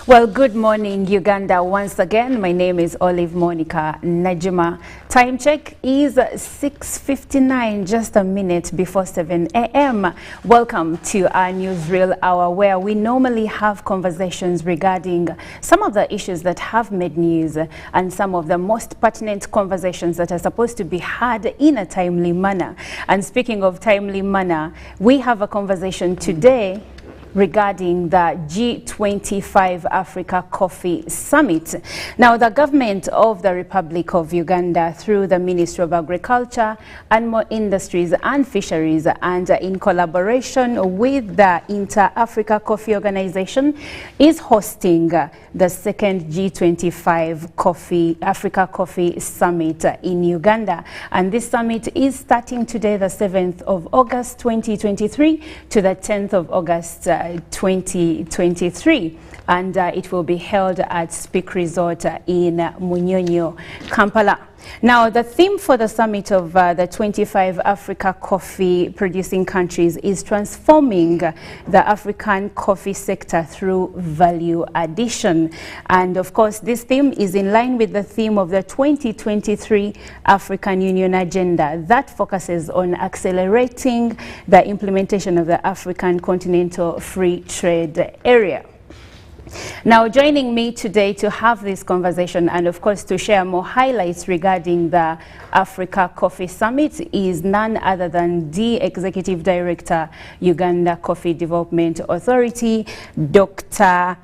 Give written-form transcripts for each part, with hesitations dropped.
Well, good morning, Uganda. Once again, my name is Olive Monica Najima. Time check is 6:59, just a minute before 7 a.m. Welcome to our Newsreel Hour, where we normally have conversations regarding some of the issues that have made news and some of the most pertinent conversations that are supposed to be had in a timely manner. And speaking of timely manner, we have a conversation today regarding the G25 Africa Coffee Summit. Now, the government of the Republic of Uganda, through the Ministry of Agriculture, Animal Industries and Fisheries, and in collaboration with the Inter-Africa Coffee Organization, is hosting the second G25 Africa Coffee Summit in Uganda. And this summit is starting today, the 7th of August 2023 to the 10th of August 2023, and it will be held at Speak Resort in Munyonyo, Kampala. Now, the theme for the summit of the 25 Africa coffee producing countries is transforming the African coffee sector through value addition. And of course, this theme is in line with the theme of the 2023 African Union Agenda that focuses on accelerating the implementation of the African Continental Free Trade Area. Now, joining me today to have this conversation and of course to share more highlights regarding the Africa Coffee Summit is none other than the Executive Director, Uganda Coffee Development Authority, Dr.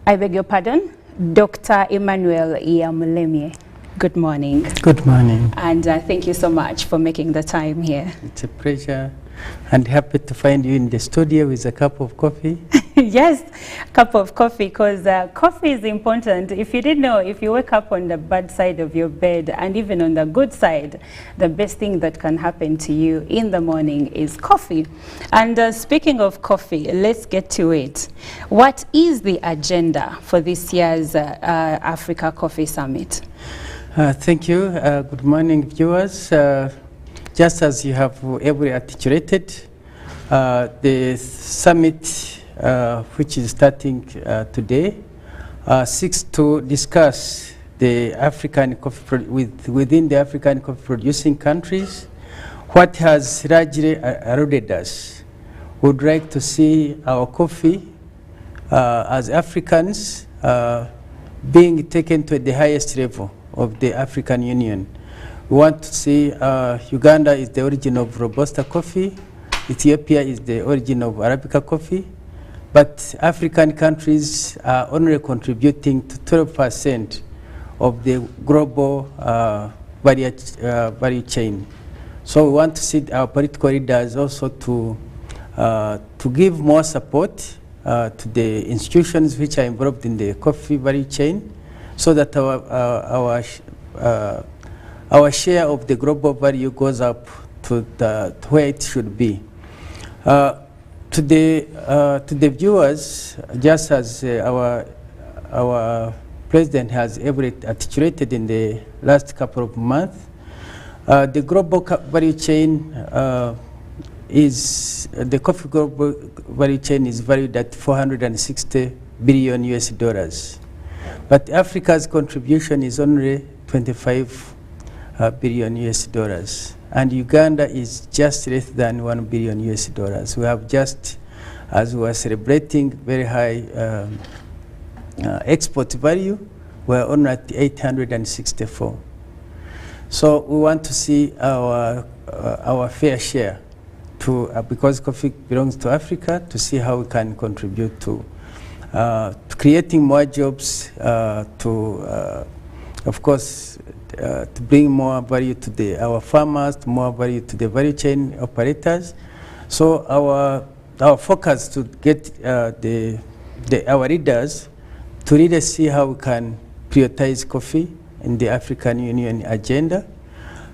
Dr. Emmanuel Iyamulemye. Good morning. Good morning. And thank you so much for making the time here. It's a pleasure and happy to find you in the studio with a cup of coffee. Yes, a cup of coffee, because coffee is important. If you didn't know, if you wake up on the bad side of your bed and even on the good side, the best thing that can happen to you in the morning is coffee. And speaking of coffee, let's get to it. What is the agenda for this year's Africa Coffee Summit? Thank you. Good morning, viewers. Just as you have every articulated, the summit, which is starting today, seeks to discuss the African coffee within the African coffee producing countries, what has largely eroded us. We would like to see our coffee as Africans being taken to the highest level of the African Union. We want to see Uganda is the origin of Robusta coffee, Ethiopia is the origin of Arabica coffee, but African countries are only contributing to 12% of the global value chain. So we want to see our political leaders also to give more support to the institutions which are involved in the coffee value chain, so that our share of the global value goes up to where it should be. To the viewers, just as our president has ever articulated in the last couple of months, the global value chain the coffee global value chain is valued at $460 billion US. But Africa's contribution is only 25 billion US, and Uganda is just less than $1 billion US. We have just, as we are celebrating very high export value, we are only at 864. So we want to see our fair share to because coffee belongs to Africa, to see how we can contribute to creating more jobs, of course, to bring more value to our farmers, more value to the value chain operators. So our focus to get our leaders to really see how we can prioritize coffee in the African Union agenda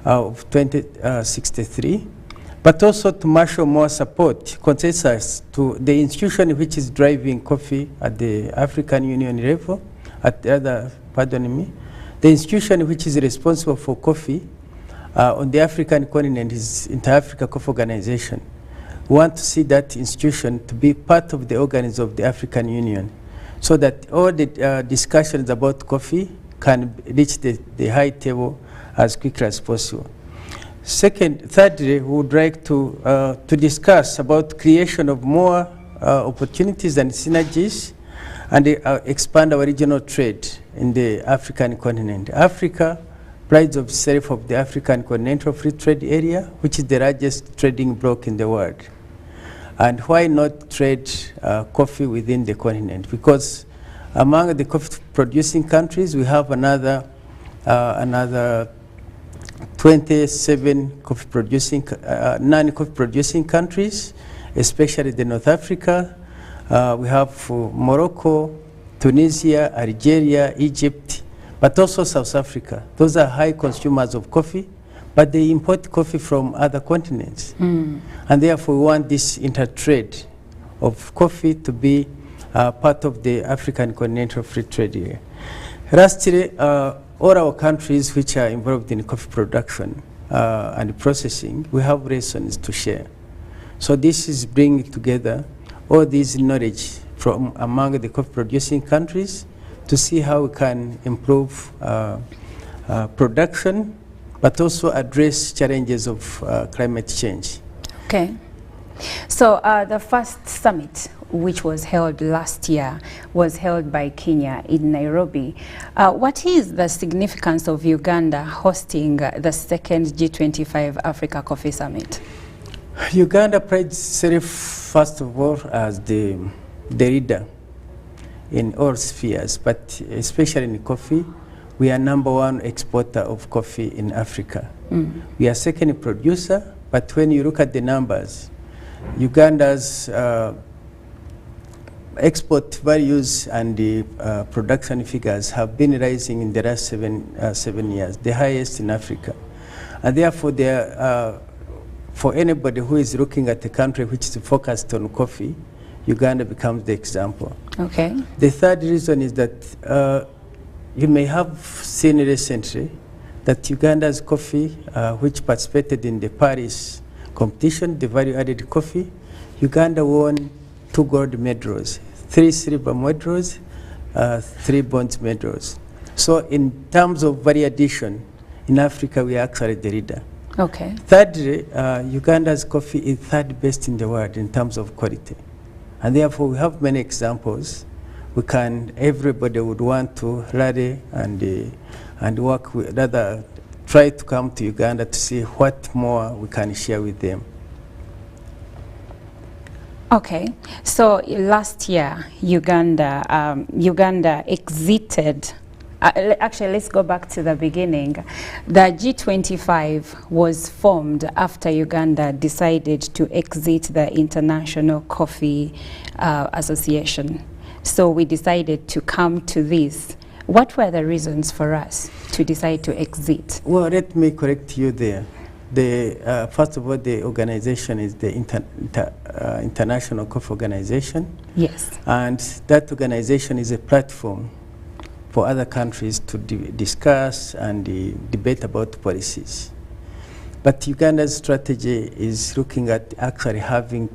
of 2063, but also to marshal more support, consensus to the institution which is driving coffee at the African Union level, the institution which is responsible for coffee on the African continent is Inter-Africa Coffee Organization, We want to see that institution to be part of the organs of the African Union, so that all the discussions about coffee can reach the high table as quickly as possible. Thirdly, we would like to discuss about creation of more opportunities and synergies, and expand our regional trade in the African continent. Africa prides of itself of the African Continental Free Trade Area, which is the largest trading bloc in the world. And why not trade coffee within the continent? Because among the coffee-producing countries, we have another 27 non-coffee-producing countries, especially the North Africa. We have Morocco, Tunisia, Algeria, Egypt, but also South Africa. Those are high consumers of coffee, but they import coffee from other continents. And therefore, we want this intertrade of coffee to be part of the African Continental Free Trade Area. Lastly, all our countries which are involved in coffee production and processing, we have lessons to share. So this is bringing together all this knowledge from among the coffee-producing countries to see how we can improve production, but also address challenges of climate change. Okay. So the first summit, which was held last year, was held by Kenya in Nairobi. What is the significance of Uganda hosting the second G25 Africa Coffee Summit? Uganda prides itself, first of all, as the leader in all spheres, but especially in coffee. We are #1 exporter of coffee in Africa. We are second producer, but when you look at the numbers, Uganda's export values and the production figures have been rising in the last 7 years, the highest in Africa. And therefore, for anybody who is looking at a country which is focused on coffee, Uganda becomes the example. Okay. The third reason is that you may have seen recently that Uganda's coffee, which participated in the Paris competition, the value-added coffee, Uganda won 2 gold medals, 3 silver medals, 3 bronze medals. So in terms of value addition, in Africa, we are actually the leader. Okay. Thirdly, Uganda's coffee is third best in the world in terms of quality. And therefore, we have many examples. Everybody would want to rally and work with, rather try to come to Uganda to see what more we can share with them. Okay, so last year, Uganda exited. Actually, let's go back to the beginning. The G25 was formed after Uganda decided to exit the International Coffee Association. So we decided to come to this. What were the reasons for us to decide to exit? Well, let me correct you there. First of all, the organization is the International Coffee Organization. Yes. And that organization is a platform for other countries to discuss and debate about policies. But Uganda's strategy is looking at actually having,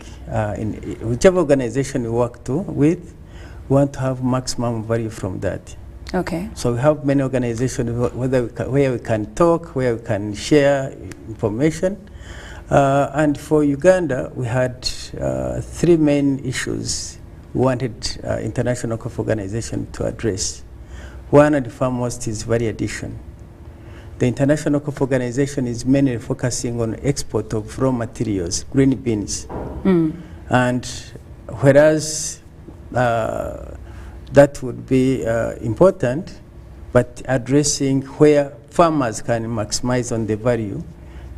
in whichever organization we work with, we want to have maximum value from that. Okay. So we have many organizations where we can talk, where we can share information. And for Uganda, we had 3 main issues we wanted International Coffee Organization to address. One and the foremost is value addition. The International Coffee Organization is mainly focusing on export of raw materials, green beans. And whereas that would be important, but addressing where farmers can maximize on the value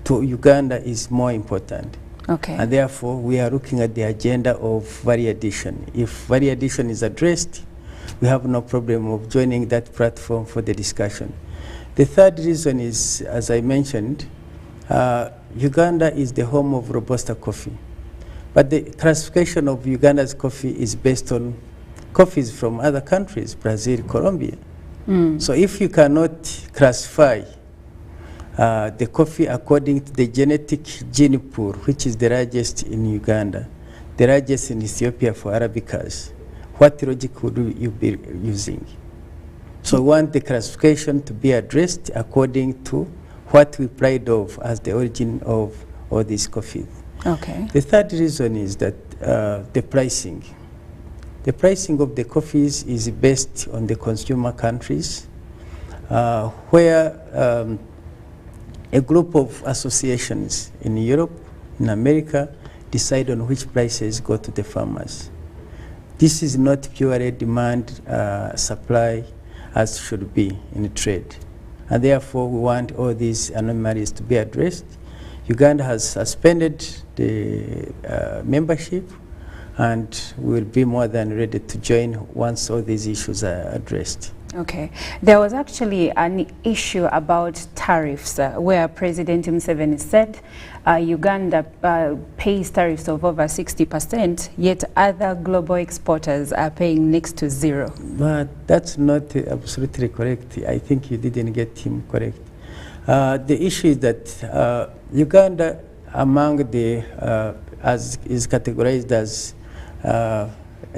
to Uganda is more important. Okay. And therefore, we are looking at the agenda of value addition. If value addition is addressed, we have no problem of joining that platform for the discussion. The third reason is, as I mentioned, Uganda is the home of Robusta coffee. But the classification of Uganda's coffee is based on coffees from other countries, Brazil, Colombia. So if you cannot classify the coffee according to the genetic gene pool, which is the largest in Uganda, the largest in Ethiopia for Arabicas, what logic would you be using? So we want the classification to be addressed according to what we pride of as the origin of all these coffees. Okay. The third reason is that the pricing. The pricing of the coffees is based on the consumer countries, where a group of associations in Europe, in America, decide on which prices go to the farmers. This is not purely demand supply as should be in trade. And therefore, we want all these anomalies to be addressed. Uganda has suspended the membership, and will be more than ready to join once all these issues are addressed. Okay. There was actually an issue about tariffs where President Museveni said Uganda pays tariffs of over 60%, yet other global exporters are paying next to zero. But that's not absolutely correct. I think you didn't get him correct. The issue is that Uganda, among the, as is categorized as a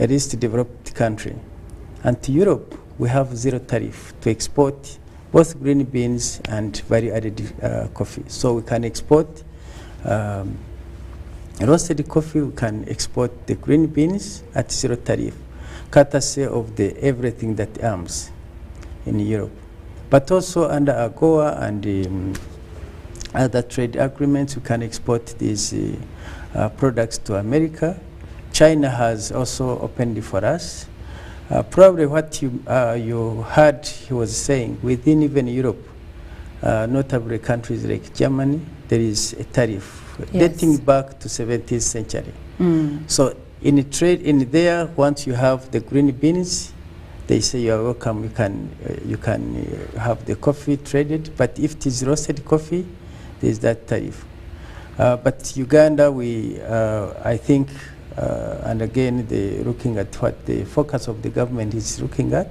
least developed country, and to Europe, we have zero tariff to export both green beans and value-added coffee. So we can export roasted coffee, we can export the green beans at zero tariff, courtesy of the everything that arms in Europe. But also under AGOA and other trade agreements, we can export these products to America. China has also opened it for us. Probably what you heard he was saying, within even Europe, notably countries like Germany, there is a tariff dating back to 17th century. So in trade, in there, once you have the green beans, they say you are welcome, you can have the coffee traded, but if it is roasted coffee, there is that tariff. But Uganda, I think, and again, looking at what the focus of the government is looking at,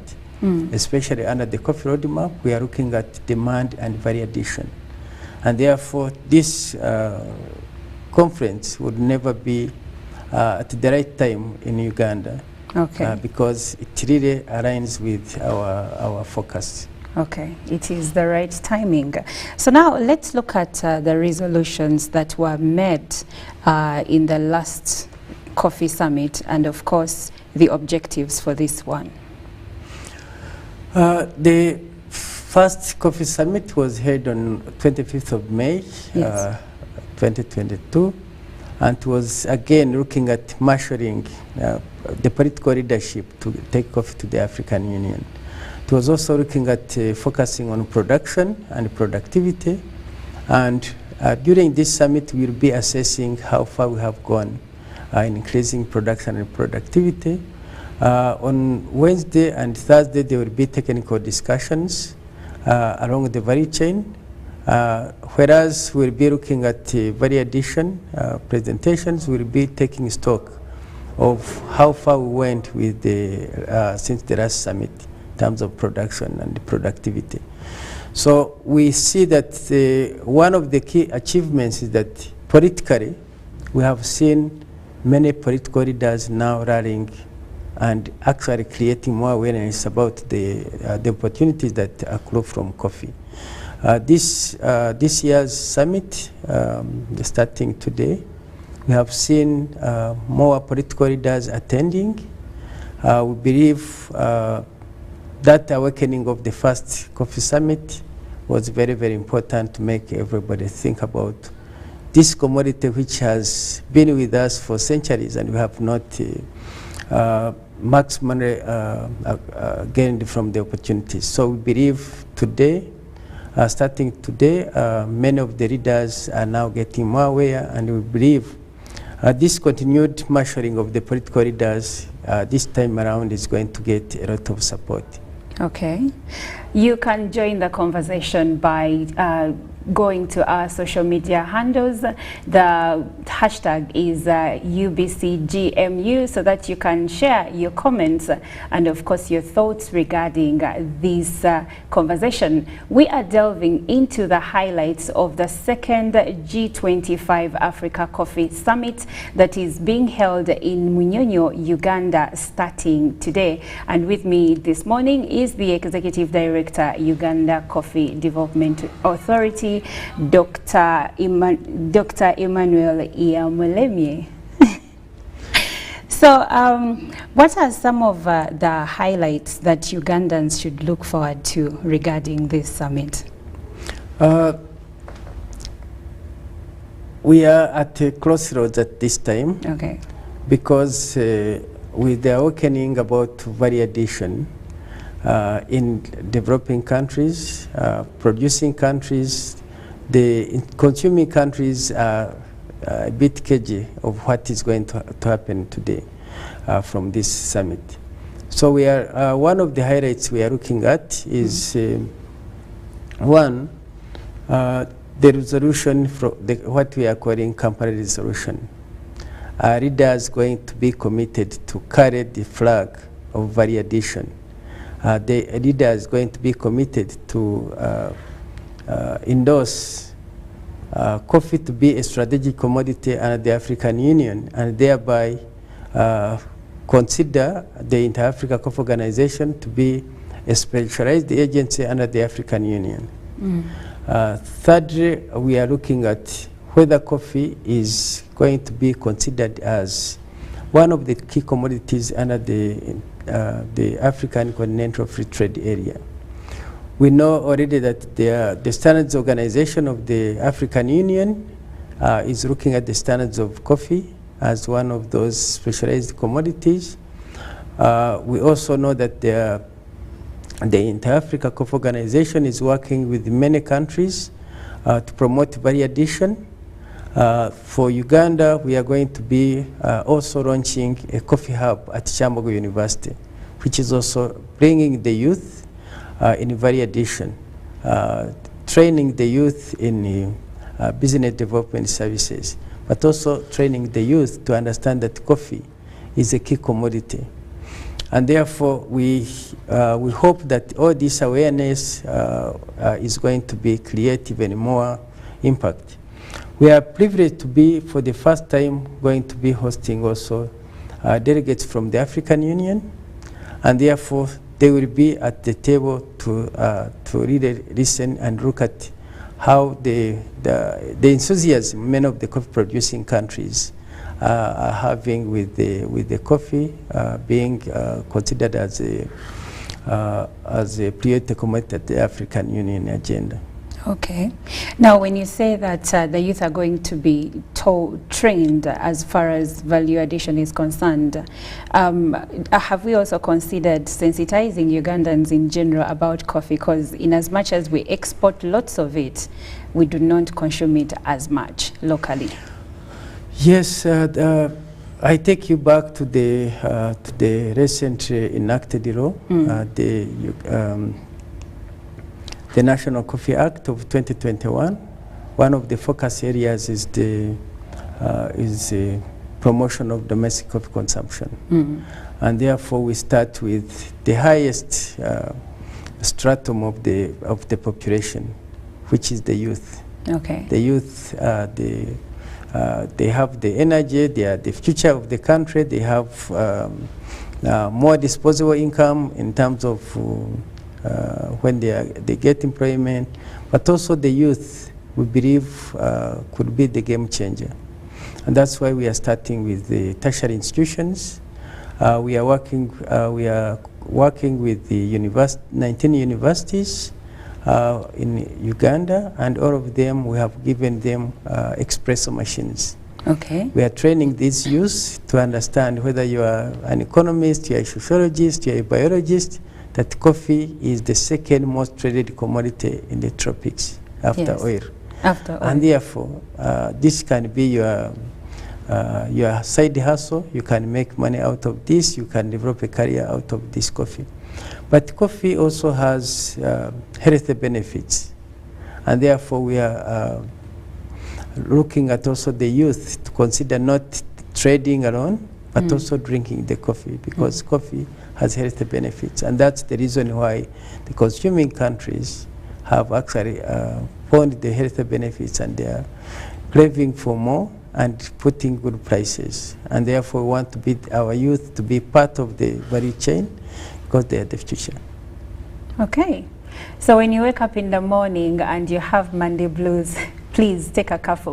especially under the coffee roadmap, we are looking at demand and value addition. And therefore, this conference would never be at the right time in Uganda, because it really aligns with our focus. Okay, it is the right timing. So now let's look at the resolutions that were made in the last Coffee Summit, and of course the objectives for this one. The first Coffee Summit was held on 25th of May, 2022, and was again looking at marshalling the political leadership to take coffee to the African Union. It was also looking at focusing on production and productivity, and during this summit we'll be assessing how far we have gone in increasing production and productivity. On Wednesday and Thursday there will be technical discussions along the value chain, whereas we'll be looking at value addition presentations. We'll be taking stock of how far we went with since the last summit in terms of production and productivity. So we see that one of the key achievements is that politically we have seen many political leaders now rallying and actually creating more awareness about the opportunities that accrue from coffee. This year's summit, starting today, we have seen more political leaders attending. We believe that awakening of the first Coffee Summit was very, very important to make everybody think about this commodity which has been with us for centuries, and we have not maximally gained from the opportunities. So we believe today, starting today, many of the leaders are now getting more aware, and we believe this continued marshalling of the political leaders this time around is going to get a lot of support. Okay. You can join the conversation by going to our social media handles. The hashtag is UBCGMU, so that you can share your comments and of course your thoughts regarding this conversation. We are delving into the highlights of the second G25 Africa Coffee Summit that is being held in Munyonyo, Uganda, starting today. And with me this morning is the Executive Director, Uganda Coffee Development Authority, Dr. Emmanuel Iyamulemye. So, what are some of the highlights that Ugandans should look forward to regarding this summit? We are at a crossroads at this time. Okay. Because with the awakening about value addition in developing countries, producing countries, the consuming countries are a bit cagey of what is going to happen today from this summit. So we are one of the highlights we are looking at is one, the resolution from what we are calling Kampala resolution. Our leaders going to be committed to carry the flag of value addition. The leaders going to be committed to endorse coffee to be a strategic commodity under the African Union, and thereby consider the Inter-Africa Coffee Organization to be a specialized agency under the African Union. Thirdly, we are looking at whether coffee is going to be considered as one of the key commodities under the African Continental Free Trade Area. We know already that the Standards Organization of the African Union is looking at the standards of coffee as one of those specialized commodities. We also know that the Inter-Africa Coffee Organization is working with many countries to promote value addition. For Uganda, we are going to be also launching a coffee hub at Kyambogo University, which is also bringing the youth in value addition, training the youth in business development services, but also training the youth to understand that coffee is a key commodity. And therefore, we hope that all this awareness is going to be create even more impact. We are privileged to be, for the first time, going to be hosting also delegates from the African Union, and therefore they will be at the table to really listen and look at how the enthusiasm many of the coffee producing countries are having with the coffee being considered as a priority commodity at the African Union agenda. Okay. Now, when you say that the youth are going to be trained as far as value addition is concerned, have we also considered sensitizing Ugandans in general about coffee? Because in as much as we export lots of it, we do not consume it as much locally. Yes, I take you back to the recently enacted law, the National Coffee Act of 2021. One of the focus areas is the promotion of domestic coffee consumption. And therefore we start with the highest stratum of the population, which is the youth. Okay. The youth, they have the energy, they are the future of the country, they have more disposable income in terms of when they get employment, but also the youth, we believe, could be the game changer. And that's why we are starting with the tertiary institutions. We are working with the 19 universities in Uganda, and all of them, we have given them espresso machines. Okay. We are training these youth to understand whether you are an economist, you are a sociologist, you are a biologist, that coffee is the second most traded commodity in the tropics after oil. And therefore, this can be your side hustle. You can make money out of this. You can develop a career out of this coffee. But coffee also has health benefits. And therefore, we are looking at also the youth to consider not trading alone, but also drinking the coffee, because coffee has health benefits. And that's the reason why the consuming countries have actually found the health benefits, and they are craving for more and putting good prices. And therefore, we want to be our youth to be part of the value chain, because they are the future. Okay. So when you wake up in the morning and you have Monday blues, please take a cup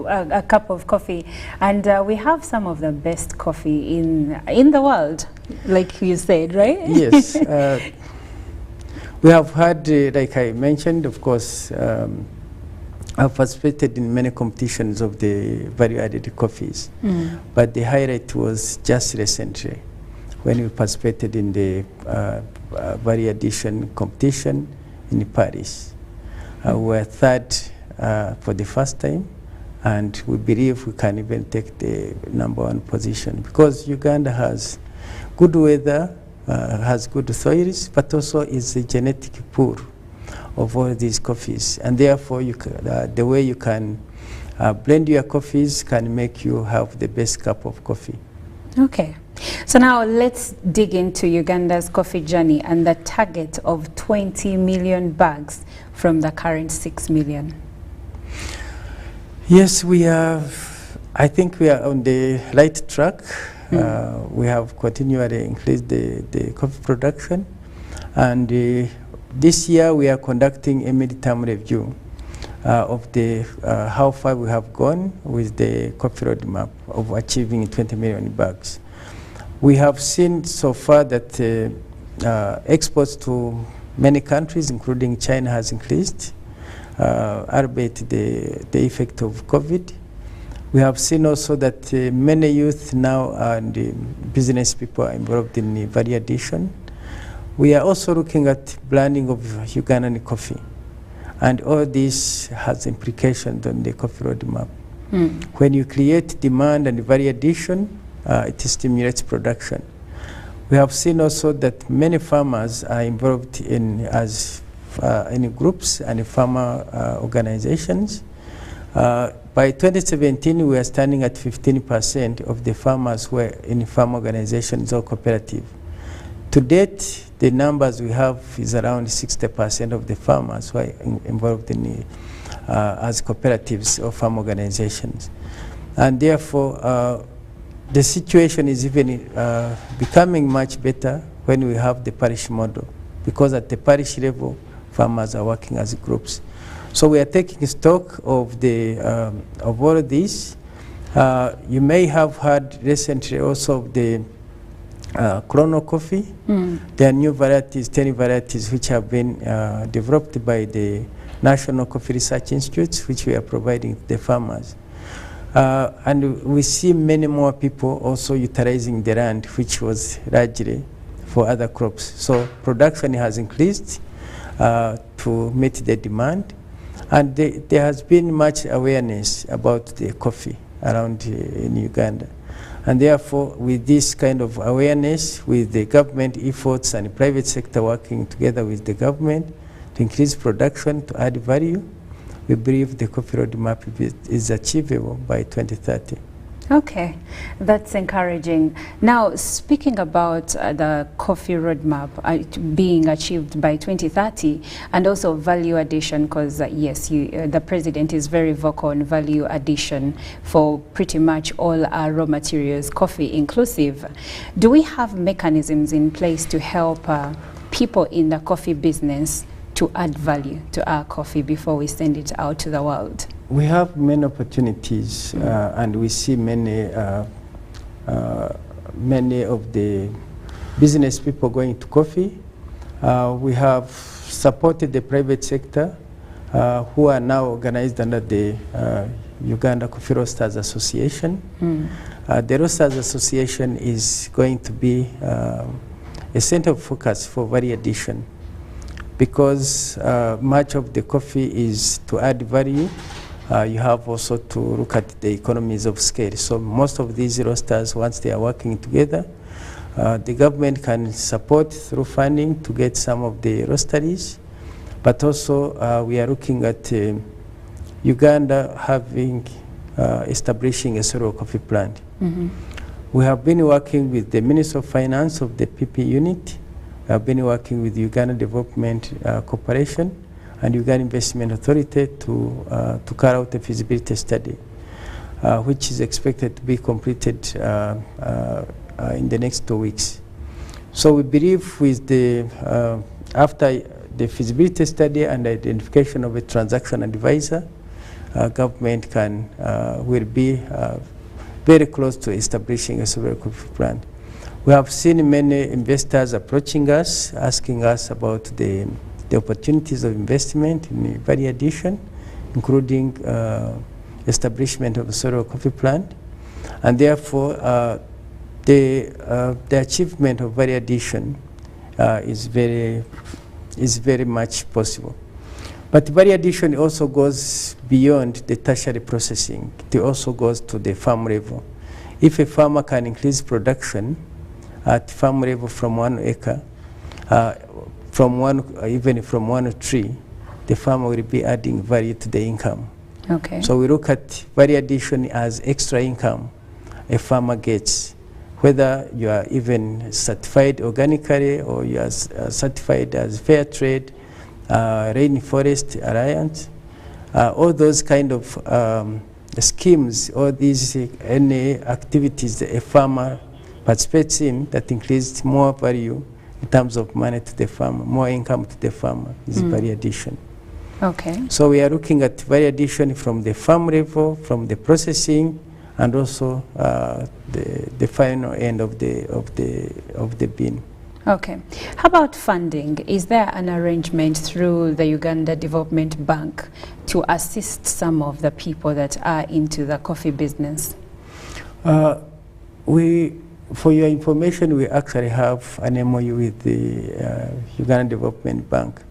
of coffee. And we have some of the best coffee in the world, like you said, right? Yes. We have had, like I mentioned, of course, I've participated in many competitions of the value-added coffees. But the highlight was just recently when we participated in the value addition competition in Paris. We were third for the first time, and we believe we can even take the #1 position, because Uganda has good weather, has good soils, but also is a genetic pool of all these coffees. And therefore, the way you can blend your coffees can make you have the best cup of coffee. Okay. So now let's dig into Uganda's coffee journey and the target of 20 million bags from the current 6 million. Yes, we have. I think we are on the right track. We have continually increased the coffee production, and this year we are conducting a mid-term review of how far we have gone with the coffee roadmap of achieving 20 million bags. We have seen so far that exports to many countries, including China, has increased, albeit the effect of COVID. We have seen also that many youth now and business people are involved in the value addition. We are also looking at blending of Ugandan coffee, and all this has implications on the coffee roadmap. When you create demand and value addition, it stimulates production. We have seen also that many farmers are involved in groups and farmer organizations. By 2017, we are standing at 15% of the farmers who are in farm organizations or cooperative. To date, the numbers we have is around 60% of the farmers who are involved in as cooperatives or farm organizations. And therefore, the situation is even becoming much better when we have the parish model, because at the parish level, farmers are working as groups. So we are taking stock of all of this. You may have heard recently also of the chrono coffee. There are new varieties, 10 varieties, which have been developed by the National Coffee Research Institute, which we are providing to the farmers. And we see many more people also utilizing the land, which was largely for other crops. So production has increased to meet the demand. And there has been much awareness about the coffee around in Uganda. And therefore, with this kind of awareness, with the government efforts and the private sector working together with the government to increase production, to add value, we believe the coffee roadmap is achievable by 2030. Okay, that's encouraging. Now, speaking about the coffee roadmap being achieved by 2030, and also value addition, because yes, the president is very vocal on value addition for pretty much all our raw materials, coffee inclusive. Do we have mechanisms in place to help people in the coffee business to add value to our coffee before we send it out to the world? We have many opportunities, and we see many of the business people going to coffee. We have supported the private sector, who are now organized under the Uganda Coffee Roasters Association. The Roasters Association is going to be a center of focus for value addition, because much of the coffee is to add value. You have also to look at the economies of scale. So most of these roasters, once they are working together, the government can support through funding to get some of the roasteries. But also we are looking at Uganda establishing a cereal coffee plant. We have been working with the Minister of Finance of the PP unit. We have been working with Uganda Development Corporation and Uganda Investment Authority to carry out a feasibility study, which is expected to be completed in the next 2 weeks. So we believe with the, after the feasibility study and identification of a transaction advisor, government will be very close to establishing a cereal coffee plant. We have seen many investors approaching us, asking us about the opportunities of investment in value addition, including establishment of a cereal coffee plant, and therefore the achievement of value addition is very much possible. But value addition also goes beyond the tertiary processing. It also goes to the farm level. If a farmer can increase production at farm level from 1 acre, even from one tree, the farmer will be adding value to the income. Okay. So we look at value addition as extra income a farmer gets, whether you are even certified organically or you are certified as fair trade, Rainforest Alliance, all those kind of schemes, all these any activities that a farmer participates in that increase more value in terms of money to the farmer, more income to the farmer is value addition. Okay. So we are looking at value addition from the farm level, from the processing, and also the final end of the bin. Okay. How about funding? Is there an arrangement through the Uganda Development Bank to assist some of the people that are into the coffee business? For your information, we actually have an MOU with the Uganda Development Bank,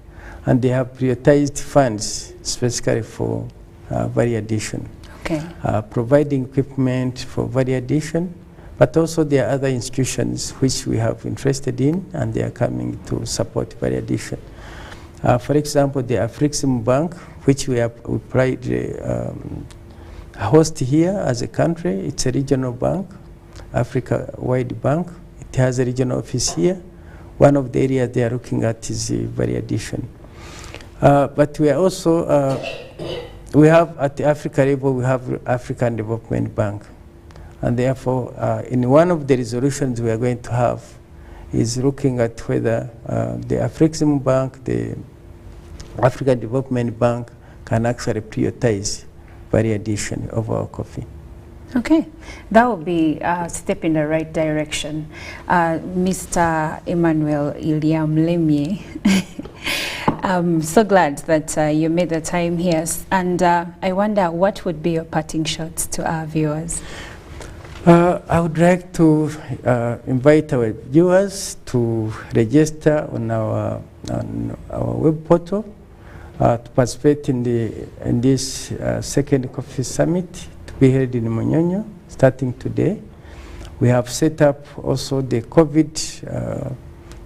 and they have prioritized funds specifically for value addition. Okay. Providing equipment for value addition, but also there are other institutions which we have interested in, and they are coming to support value addition. For example, the Afrixim Bank, which we applied host here as a country. It's a regional bank, Africa-wide bank. It has a regional office here. One of the areas they are looking at is value addition. But we are also, we have at the Africa level, we have African Development Bank. And therefore, in one of the resolutions we are going to have is looking at whether the Afrixim Bank, the African Development Bank, can actually prioritize value addition of our coffee. Okay, that would be a step in the right direction. Mr. Emmanuel Iliam Lemye, I'm so glad that you made the time here. And I wonder, what would be your parting shots to our viewers? I would like to invite our viewers to register on our web portal to participate in this second coffee summit to be held in Munyonyo starting today. We have set up also the COVID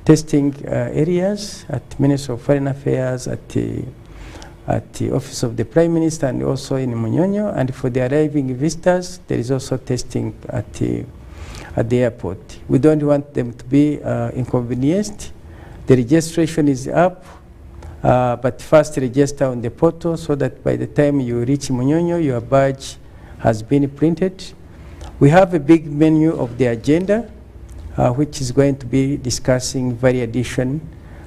testing areas at Ministry of Foreign Affairs, at the Office of the Prime Minister, and also in Munyonyo. And for the arriving visitors, there is also testing at the airport. We don't want them to be inconvenienced. The registration is up, but first register on the portal so that by the time you reach Munyonyo, your badge has been printed. We have a big menu of the agenda, which is going to be discussing value addition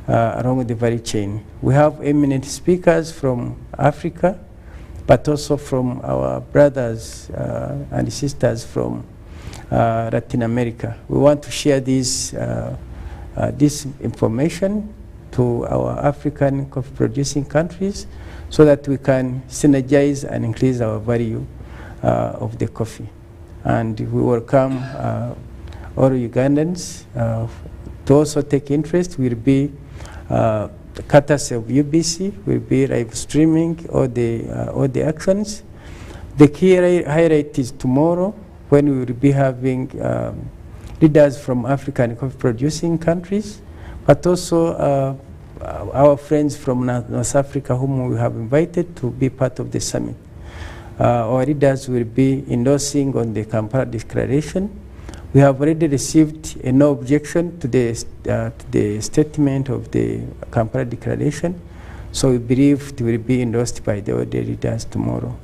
along the value chain. We have eminent speakers from Africa, but also from our brothers and sisters from Latin America. We want to share this information to our African coffee producing countries so that we can synergize and increase our value of the coffee. And we welcome all Ugandans to also take interest. Will be courtesy of UBC, will be live streaming all the actions. The key highlight is tomorrow, when we will be having leaders from African coffee producing countries, but also our friends from North Africa whom we have invited to be part of the summit. our leaders will be endorsing on the Kampala Declaration. We have already received a no objection to the statement of the Kampala Declaration, so we believe it will be endorsed by the other leaders tomorrow.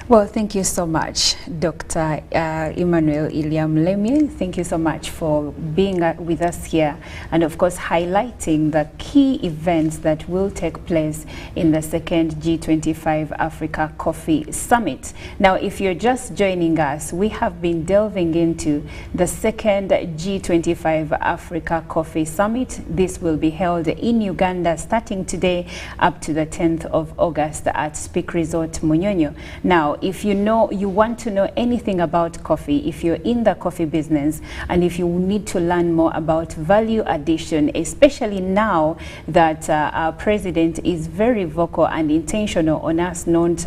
Well, thank you so much, Dr. Emmanuel Iliam-Lemye. Thank you so much for being with us here and, of course, highlighting the key events that will take place in the second G25 Africa Coffee Summit. Now, if you're just joining us, we have been delving into the second G25 Africa Coffee Summit. This will be held in Uganda starting today up to the 10th of August at Speak Resort Munyonyo. Now, if you want to know anything about coffee, if you're in the coffee business, and if you need to learn more about value addition, especially now that our president is very vocal and intentional on us not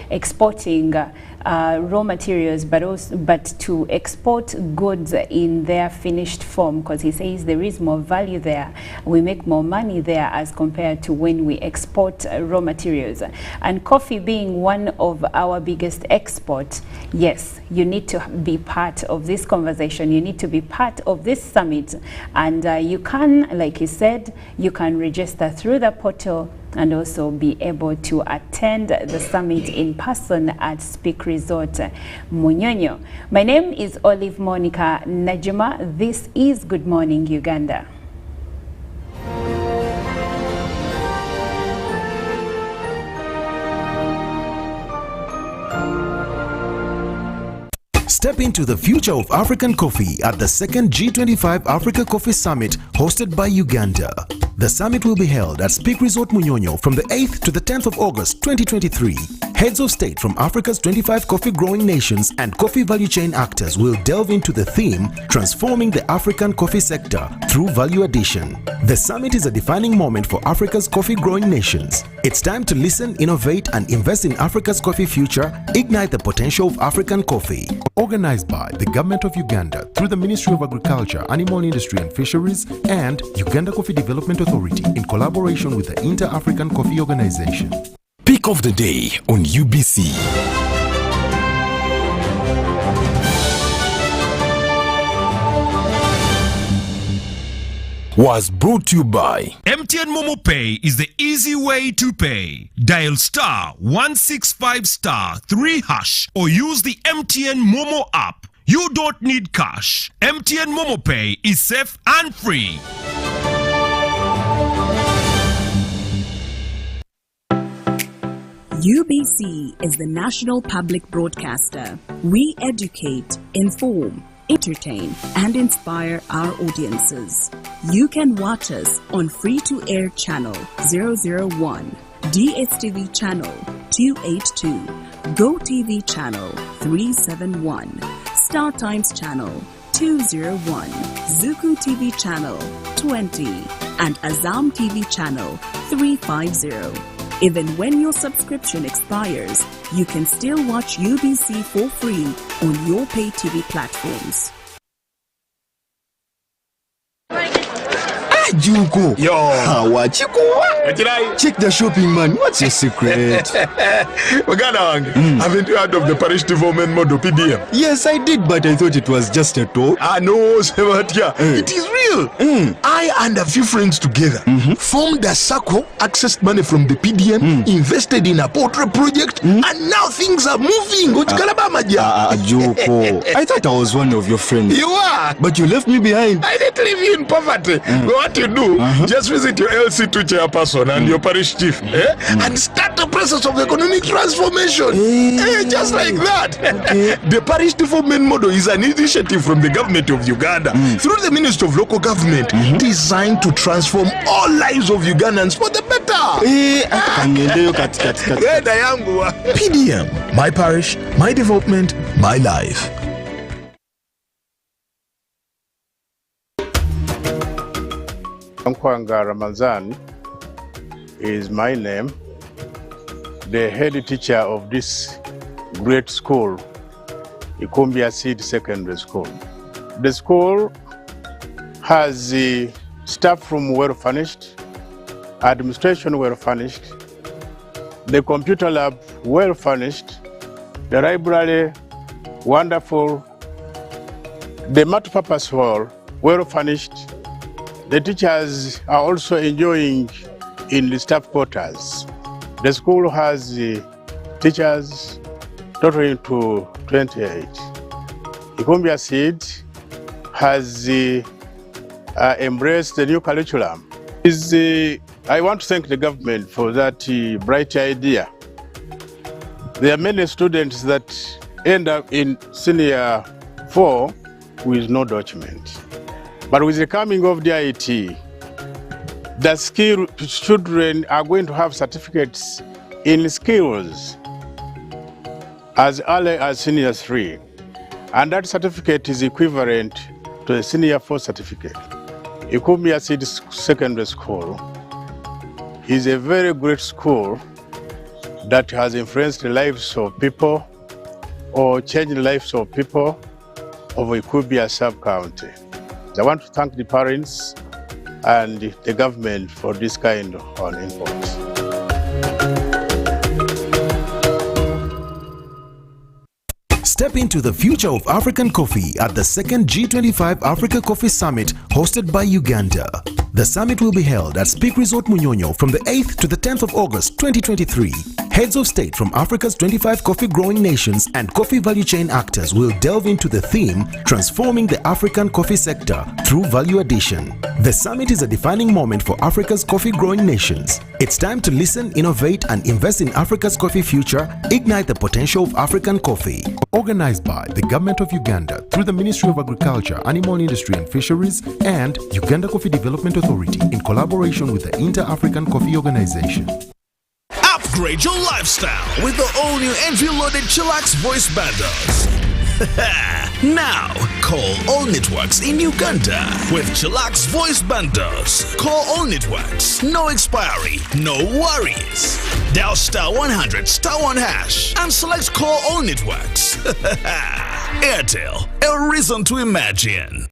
exporting raw materials, but to export goods in their finished form, because he says there is more value there. We make more money there as compared to when we export raw materials. And coffee being one of our biggest exports, yes, you need to be part of this conversation. You need to be part of this summit. And you can, like he said, you can register through the portal and also be able to attend the summit in person at Speak Resort Munyonyo. My name is Olive Monica Najima. This is Good Morning Uganda. Step into the future of African coffee at the second G25 Africa Coffee Summit hosted by Uganda. The summit will be held at Speak Resort Munyonyo from the 8th to the 10th of August 2023. Heads of state from Africa's 25 coffee growing nations and coffee value chain actors will delve into the theme, Transforming the African Coffee Sector Through Value Addition. The summit is a defining moment for Africa's coffee growing nations. It's time to listen, innovate, and invest in Africa's coffee future, ignite the potential of African coffee. Organized by the Government of Uganda through the Ministry of Agriculture, Animal Industry and Fisheries and Uganda Coffee Development Authority in collaboration with the Inter-African Coffee Organization. Pick of the day on UBC. Was brought to you by MTN Momo Pay is the easy way to pay. Dial star 165 star 3 hash or use the MTN Momo app. You don't need cash. MTN Momo Pay is safe and free. UBC is the national public broadcaster. We educate, inform, entertain, and inspire our audiences. You can watch us on free-to-air channel 001, DSTV channel 282, GoTV channel 371, Star Times channel 201, Zuku TV channel 20, and Azam TV channel 350. Even when your subscription expires, you can still watch UBC for free on your pay TV platforms. Juko. Yo. Check the shopping, man. What's your secret? Haven't you heard of the parish development model PDM? Yes, I did, but I thought it was just a talk. No, Sebatia. It is real. I and a few friends together formed a circle, accessed money from the PDM, invested in a portrait project, and now things are moving. Juko. I thought I was one of your friends. You are. But you left me behind. I didn't leave you in poverty. What you do, just visit your LC2 chairperson and your parish chief and start the process of economic transformation. Just like that. The parish development model is an initiative from the government of Uganda through the Ministry of Local Government designed to transform all lives of Ugandans for the better. PDM, my parish, my development, my life. Nkwanga Ramazan is my name, the head teacher of this great school, Ikumbia Seed Secondary School. The school has staff from well furnished, administration well furnished, The computer lab, well furnished. The library, wonderful. The multi-purpose hall, well furnished. The teachers are also enjoying in the staff quarters. The school has teachers totaling to 28. Ikumbia Seed has embraced the new curriculum. I want to thank the government for that bright idea. There are many students that end up in senior 4 with no document. But with the coming of the IT, the skill children are going to have certificates in skills as early as senior 3. And that certificate is equivalent to a senior 4 certificate. Ikumbia Seed Secondary School is a very great school that has influenced the lives of people or changed the lives of people of Ikumbia sub-county. I want to thank the parents and the government for this kind of input. Step into the future of African coffee at the second G25 Africa Coffee Summit hosted by Uganda. The summit will be held at Speak Resort Munyonyo from the 8th to the 10th of August 2023. Heads of state from Africa's 25 coffee growing nations and coffee value chain actors will delve into the theme, transforming the African coffee sector through value addition. The summit is a defining moment for Africa's coffee growing nations. It's time to listen, innovate, and invest in Africa's coffee future, ignite the potential of African coffee. Organized by the Government of Uganda through the Ministry of Agriculture, Animal Industry and Fisheries and Uganda Coffee Development Authority in collaboration with the Inter-African Coffee Organization. Upgrade your lifestyle with the all-new entry-loaded Chillax voice bundles. Now, call all networks in Uganda with Chillax voice bundles. Call all networks, no expiry, no worries. Dial *100 *1# and select call all networks. Airtel, a reason to imagine.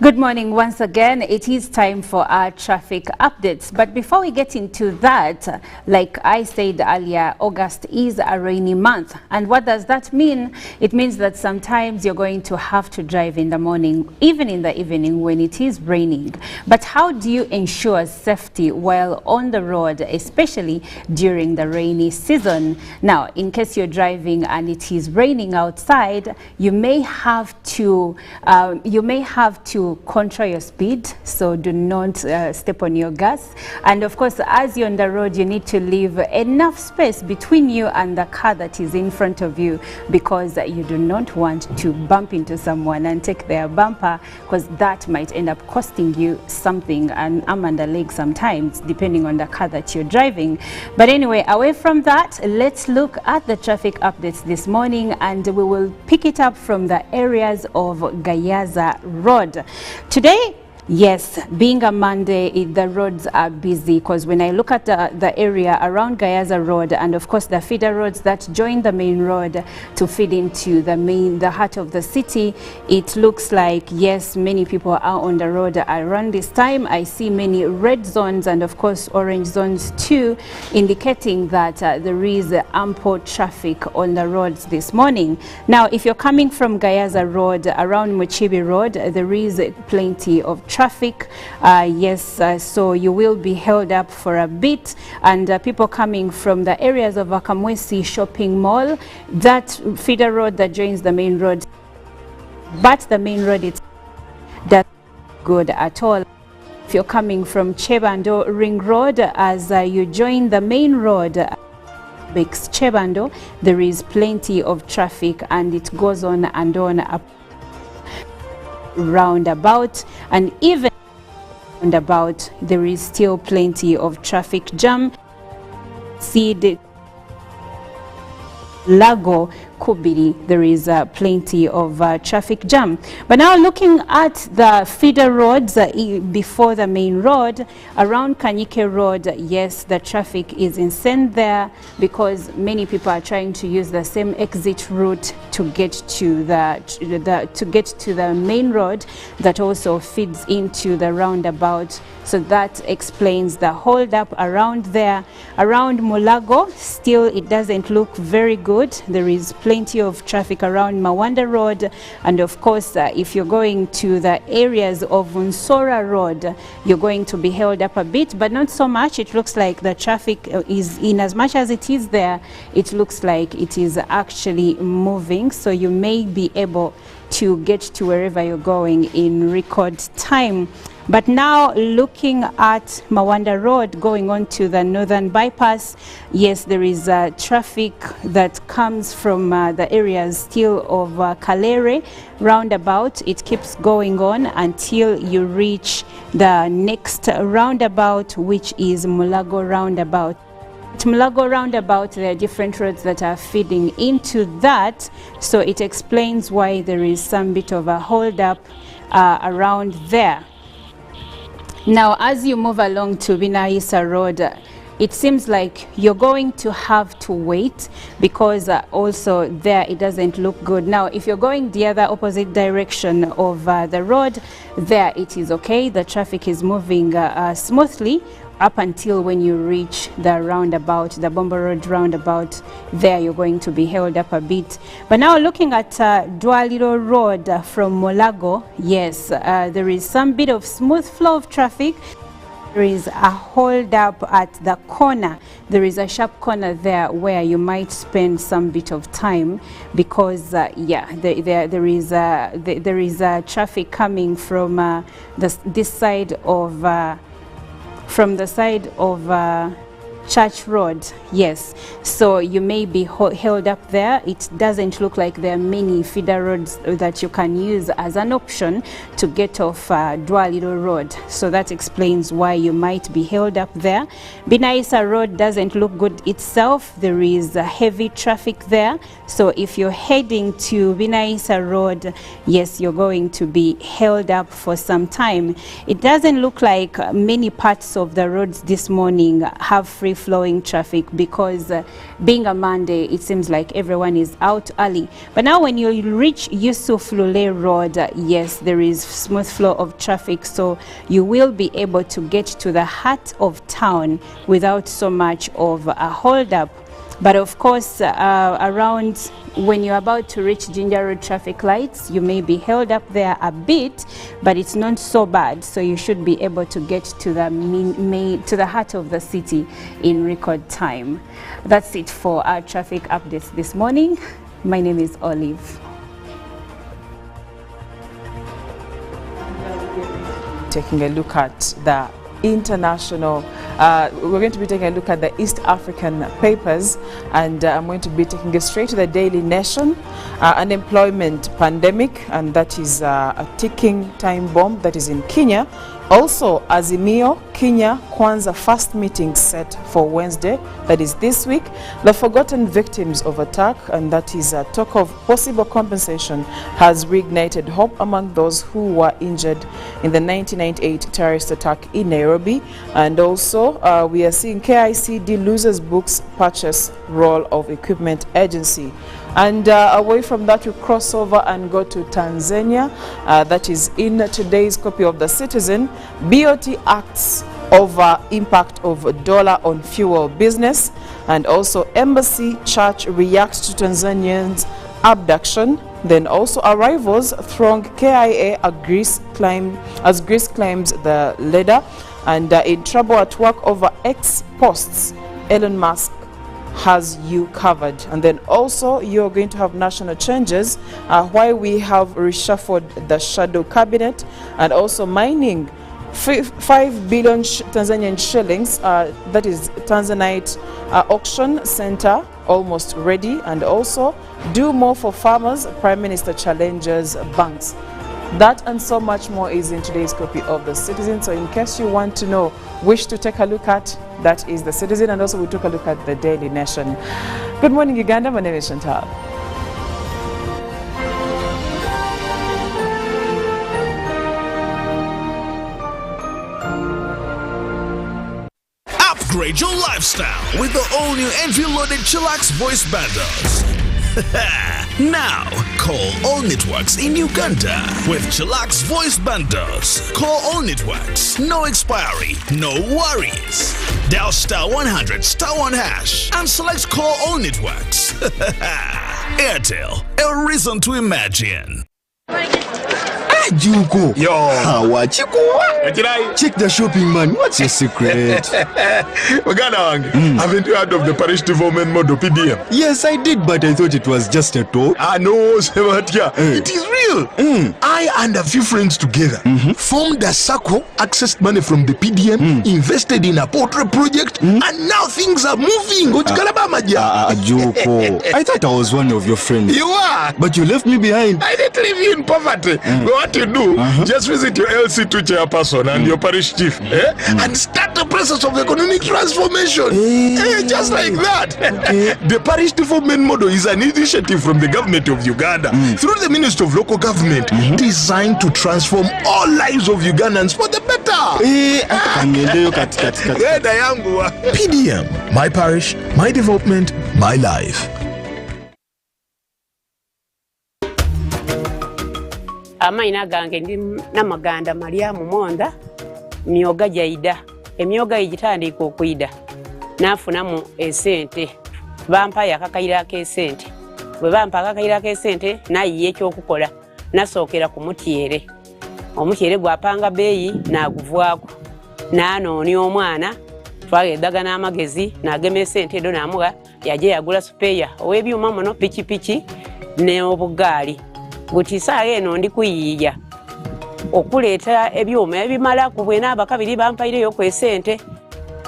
Good morning once again. It is time for our traffic updates. But before we get into that, like I said earlier, August is a rainy month. And what does that mean? It means that sometimes you're going to have to drive in the morning, even in the evening when it is raining. But how do you ensure safety while on the road, especially during the rainy season? Now, in case you're driving and it is raining outside, you may have to control your speed, so do not step on your gas. And of course, as you're on the road, you need to leave enough space between you and the car that is in front of you, because you do not want to bump into someone and take their bumper, because that might end up costing you something, an arm and a leg sometimes, depending on the car that you're driving. But anyway, away from that, let's look at the traffic updates this morning, and we will pick it up from the areas of Gayaza Road. Today, yes, being a Monday, the roads are busy, because when I look at the area around Gayaza Road and of course the feeder roads that join the main road to feed into the heart of the city, it looks like, yes, many people are on the road around this time. I see many red zones and of course orange zones too, indicating that there is ample traffic on the roads this morning. Now, if you're coming from Gayaza Road around Muchibi Road, there is plenty of traffic. So you will be held up for a bit, and people coming from the areas of Akamwesi Shopping Mall, that feeder road that joins the main road, but the main road is not good at all. If you're coming from Chebando Ring Road, as you join the main road, Chebando, there is plenty of traffic, and it goes on and on up roundabout, and even roundabout there is still plenty of traffic jam. See the Lago Kubiri, there is plenty of traffic jam. But now looking at the feeder roads before the main road, around Kanyike Road, yes, the traffic is insane there because many people are trying to use the same exit route to get to the main road that also feeds into the roundabout. So that explains the hold up around there. Around Mulago, still it doesn't look very good. There is plenty of traffic around Mawanda Road, and of course if you're going to the areas of Unsora Road, you're going to be held up a bit, but not so much. It looks like the traffic is, in as much as it is there, it looks like it is actually moving, so you may be able to get to wherever you're going in record time. But now looking at Mawanda Road going on to the northern bypass, yes, there is traffic that comes from the areas still of Kalere roundabout. It keeps going on until you reach the next roundabout, which is Mulago roundabout. At Mulago roundabout, there are different roads that are feeding into that, so it explains why there is some bit of a hold up around there. Now, as you move along to Binaisa Road, it seems like you're going to have to wait because also there it doesn't look good. Now, if you're going the other opposite direction of the road, there it is okay. The traffic is moving smoothly up until when you reach the roundabout, the Bombo Road roundabout. There you're going to be held up a bit. But now looking at Dwaliro Road from Mulago, yes, there is some bit of smooth flow of traffic. There is a hold up at the corner. There is a sharp corner there where you might spend some bit of time because yeah, there is traffic coming from this side of from the side of Church Road, yes. So you may be held up there. It doesn't look like there are many feeder roads that you can use as an option to get off Dwaliro Road. So that explains why you might be held up there. Binaisa Road doesn't look good itself. There is heavy traffic there. So if you're heading to Binaisa Road, yes, you're going to be held up for some time. It doesn't look like many parts of the roads this morning have free flowing traffic because being a Monday, it seems like everyone is out early. But now when you reach Yusuf Lule Road, yes, there is smooth flow of traffic, so you will be able to get to the heart of town without so much of a hold up. But of course, around when you're about to reach Ginger Road traffic lights, you may be held up there a bit, but it's not so bad. So you should be able to get to the heart of the city in record time. That's it for our traffic updates this morning. My name is Olive. Taking a look at the international, we're going to be taking a look at the East African papers, and I'm going to be taking it straight to the Daily Nation. Unemployment pandemic, and that is a ticking time bomb that is in Kenya. Also, Azimio, Kenya Kwanza first meeting set for Wednesday, that is this week. The forgotten victims of attack, and that is a talk of possible compensation, has reignited hope among those who were injured in the 1998 terrorist attack in Nairobi. And also, we are seeing KICD loses books purchase role of equipment agency. And away from that, we cross over and go to Tanzania. That is in today's copy of The Citizen. BOT acts over impact of dollar on fuel business. And also Embassy Church reacts to Tanzanians' abduction. Then also arrivals throng KIA as Greece claims the leader. And in trouble at work over X posts, Elon Musk has you covered. And then also you're going to have national changes, why we have reshuffled the shadow cabinet, and also mining 5 billion Tanzanian shillings, that is Tanzanite auction center almost ready. And also do more for farmers, Prime Minister challenges banks. That and so much more is in today's copy of The Citizen. So in case you want to know, wish to take a look at, that is The Citizen. And also we took a look at the Daily Nation. Good morning, Uganda. My name is Chantal. Upgrade your lifestyle with the all-new entry-loaded Chillax voice bundles. Now, call all networks in Uganda with Chillax voice bundles. Call all networks, no expiry, no worries. Dial *100 *1# and select call all networks. Airtel, a reason to imagine. Juko. Yo. What you go? Check the shopping, man. What's your secret? Uganda, haven't you heard of the parish development model PDM? Yes, I did, but I thought it was just a talk. No, Sebatia. It is real. I and a few friends together formed a circle, accessed money from the PDM, invested in a portrait project, and now things are moving. Juko. I thought I was one of your friends. You are. But you left me behind. I didn't leave you in poverty. What you do, just visit your LC2 chairperson and your parish chief and start the process of economic transformation. Just like that. The parish development model is an initiative from the government of Uganda through the Ministry of Local Government designed to transform all lives of Ugandans for the better. PDM, my parish, my development, my life. Amaina gange ndi namaganda Mariamu Monda myoga jaida emyoga ejitandika okuida nafunamu esente bampa yakakaira ke sente bwe bampa akakaira ke sente nayiye ekyokukola nasookera ku mutiere omutiere gwapanga beeyi naguvwako nanoni omwana twagedaga n'amagezi nagema esente edo namuga yaje yagula supeya owebyuma muno pichipichi ne obugaali Gutisa eno ndi kuyiya okuleeta ebyuma ebimala kubwena abakabiri bampaireyo ku esente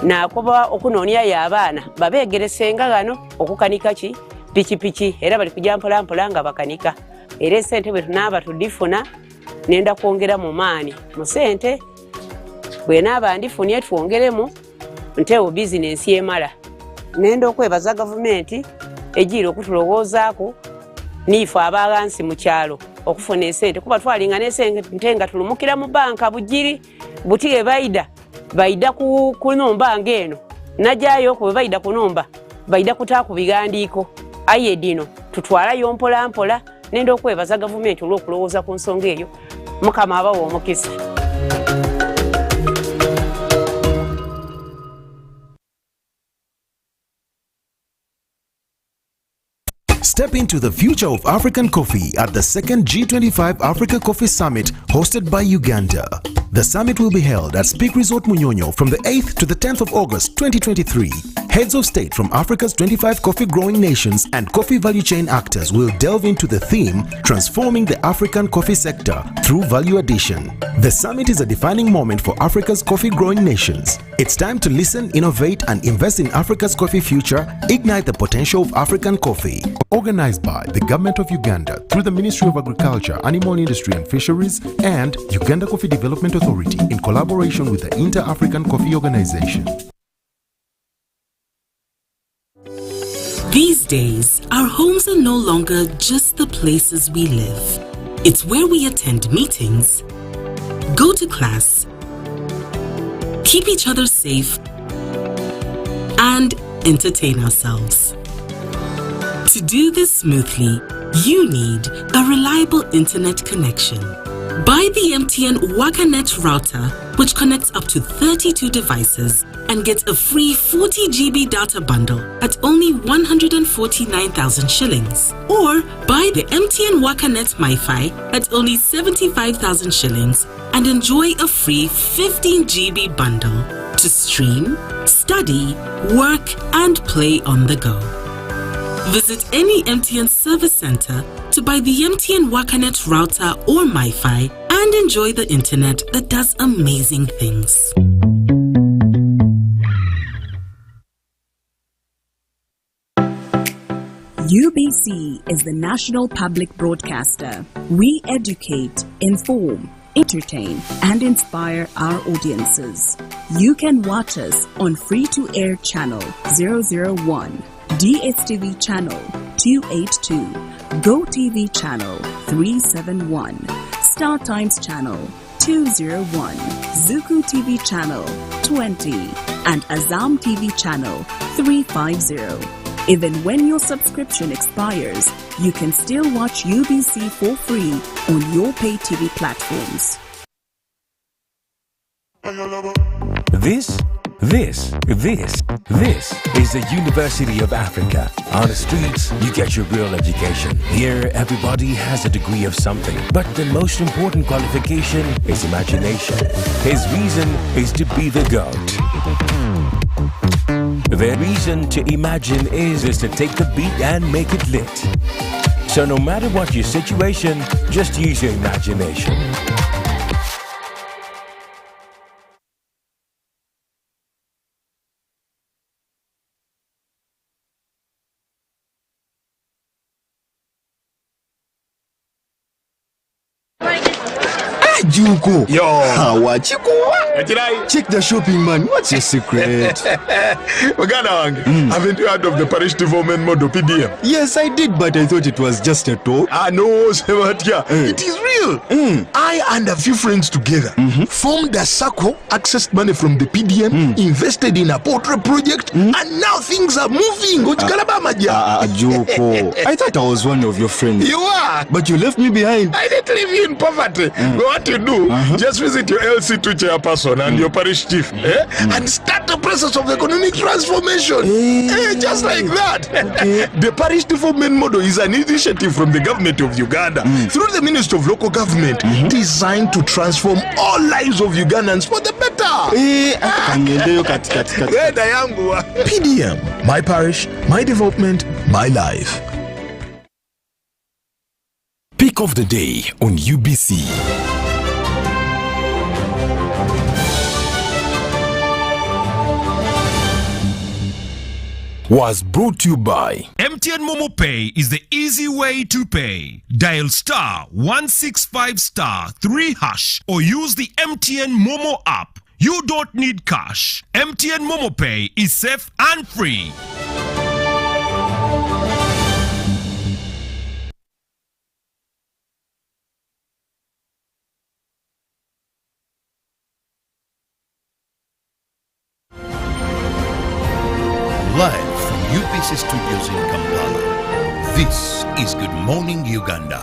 nakoba okunonya y'abaana babeegeresenga gano okukanika ki pichipichi era bali kujja mpola mpola nga bakanika era esente bwe tunaba tudifuna nenda kwongera mu maani mu sente bwena abandifunye twongeremu ntewo business yemala nenda okwebaza gavumenti ejira okutulowoozaako nifu abagansi mu kyalo okufuna esente kuba twalinga n'esente nga tulumukira mu banka bujiri butige baida ku numba ngeno najayo ku baida ku numba baida kutaku bigandiiko aye dino tutwala yompola mpola nenda okwebaza gavumenti olw'okulowooza ku nsonga eyo mukama abawo omukisa. Step into the future of African coffee at the second G25 Africa Coffee Summit hosted by Uganda. The summit will be held at Speak Resort Munyonyo from the 8th to the 10th of August 2023. Heads of state from Africa's 25 coffee growing nations and coffee value chain actors will delve into the theme, Transforming the African Coffee Sector Through Value Addition. The summit is a defining moment for Africa's coffee growing nations. It's time to listen, innovate, and invest in Africa's coffee future, ignite the potential of African coffee. Organized by the Government of Uganda through the Ministry of Agriculture, Animal Industry and Fisheries and Uganda Coffee Development Authority in collaboration with the Inter-African Coffee Organization. These days, our homes are no longer just the places we live. It's where we attend meetings, go to class, keep each other safe, and entertain ourselves. To do this smoothly, you need a reliable internet connection. Buy the MTN WakaNet router, which connects up to 32 devices and gets a free 40 GB data bundle at only 149,000 shillings. Or buy the MTN WakaNet MiFi at only 75,000 shillings and enjoy a free 15 GB bundle to stream, study, work, and play on the go. Visit any MTN service center to buy the MTN WakaNet router or MiFi and enjoy the internet that does amazing things. UBC is the national public broadcaster. We educate, inform, entertain, and inspire our audiences. You can watch us on free-to-air channel 001, DSTV channel 282, GoTV channel 371, Star Times channel 201, Zuku TV channel 20, and Azam TV channel 350. Even when your subscription expires, you can still watch UBC for free on your pay TV platforms. This is the University of Africa. On the streets, you get your real education. Here, everybody has a degree of something. But the most important qualification is imagination. His reason is to be the GOAT. The reason to imagine is to take the beat and make it lit. So no matter what your situation, just use your imagination. Juko. Yo. Wachikuwa. Etirai. Check the shopping, man. What's your secret? Uganda wange. Haven't you heard of the parish development model PDM? Yes, I did, but I thought it was just a talk. No, Sebatia. It is real. I and a few friends together formed a circle, accessed money from the PDM, invested in a portrait project, and now things are moving. Juko. I thought I was one of your friends. You are. But you left me behind. I didn't leave you in poverty. What you do, just visit your LC2 chairperson and your parish chief and start the process of economic transformation. Just like that. The parish development model is an initiative from the government of Uganda through the Ministry of Local Government designed to transform all lives of Ugandans for the better. PDM, my parish, my development, my life. Pick of the day on UBC. Was brought to you by MTN Momo Pay is the easy way to pay. Dial *165*3# or use the MTN Momo app. You don't need cash. MTN Momo Pay is safe and free. Live from UBC Studios in Kampala, this is Good Morning Uganda.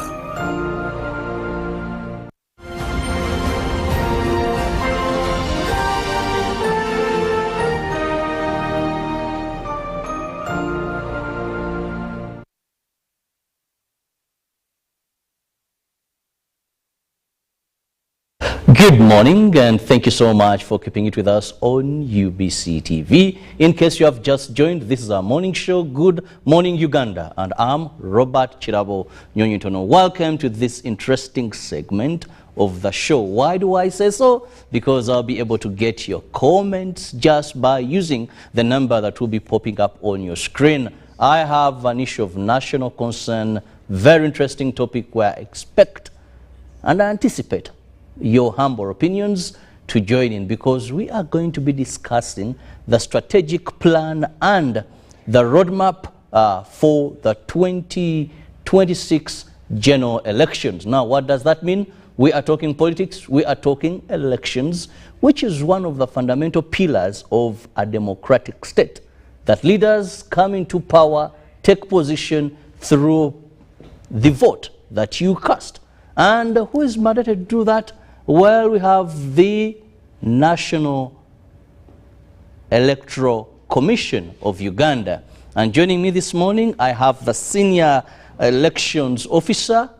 Good morning and thank you so much for keeping it with us on UBC TV. In case you have just joined, this is our morning show, Good Morning Uganda, and I'm Robert Chirabo Nyonyitono. Welcome to this interesting segment of the show. Why do I say so? Because I'll be able to get your comments just by using the number that will be popping up on your screen. I have an issue of national concern, very interesting topic where I expect and I anticipate your humble opinions to join in, because we are going to be discussing the strategic plan and the roadmap for the 2026 general elections. Now, what does that mean? We are talking politics, we are talking elections, which is one of the fundamental pillars of a democratic state, that leaders come into power, take position through the vote that you cast. And who is mandated to do that? Well, we have the National Electoral Commission of Uganda. And joining me this morning, I have the Senior Elections Officer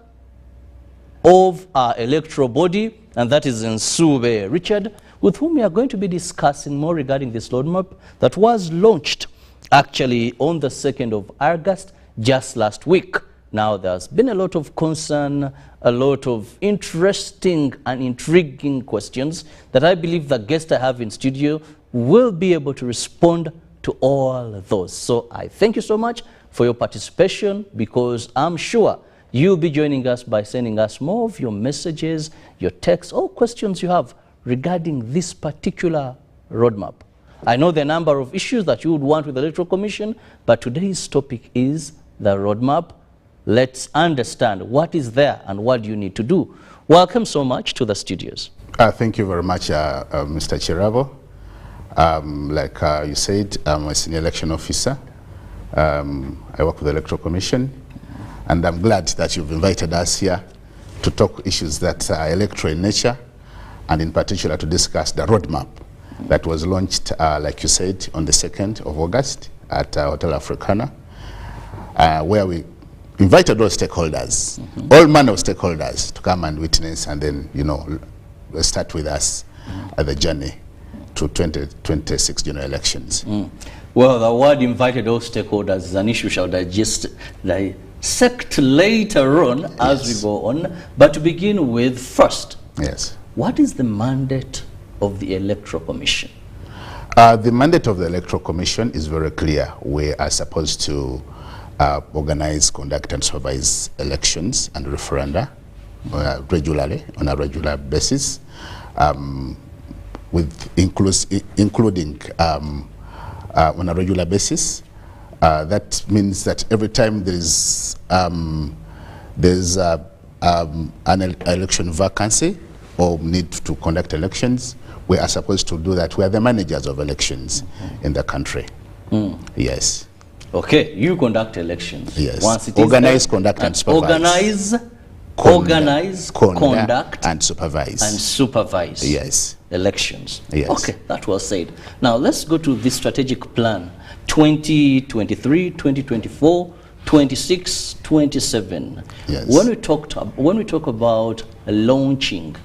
of our electoral body, and that is Nsube Richard, with whom we are going to be discussing more regarding this roadmap that was launched actually on the 2nd of August, just last week. Now, there's been a lot of concern, a lot of interesting and intriguing questions that I believe the guest I have in studio will be able to respond to all those. So I thank you so much for your participation, because I'm sure you'll be joining us by sending us more of your messages, your texts, or questions you have regarding this particular roadmap. I know the number of issues that you would want with the Electoral Commission, but today's topic is the roadmap. Let's understand what is there and what you need to do. Welcome so much to the studios. Thank you very much, Mr. Chirabo. Like you said, I'm a senior election officer. I work with the Electoral Commission, and I'm glad that you've invited us here to talk issues that are electoral in nature, and in particular to discuss the roadmap that was launched, like you said, on the 2nd of August at Hotel Africana, where we invited all stakeholders, all manner of stakeholders, to come and witness, and then, you know, start with us at the journey to 2026 general elections. Well, the word invited all stakeholders is an issue we shall dissect later on as we go on. But to begin with, first, what is the mandate of the Electoral Commission? The mandate of the Electoral Commission is very clear. We are supposed to organize, conduct, and supervise elections and referenda regularly, on a regular basis, with including on a regular basis. That means that every time there's an election vacancy or need to conduct elections, we are supposed to do that. We are the managers of elections in the country. Yes. Okay, you conduct elections. Yes. Once it organize, is conduct, and supervise. Organize, conduct, and supervise. And supervise. Yes. Elections. Yes. Okay, that was said. Now let's go to the strategic plan 2023, 2024, 26, 27. Yes. When we talk about launching,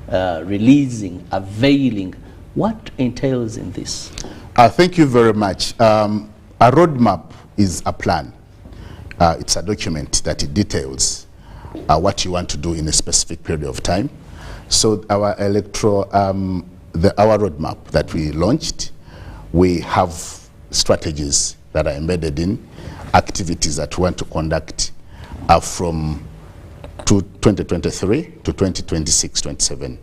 releasing, availing, what entails in this? Thank you very much. A roadmap is a plan. It's a document that it details what you want to do in a specific period of time. So our our roadmap that we launched, we have strategies that are embedded in activities that we want to conduct from 2023 to 2026-27.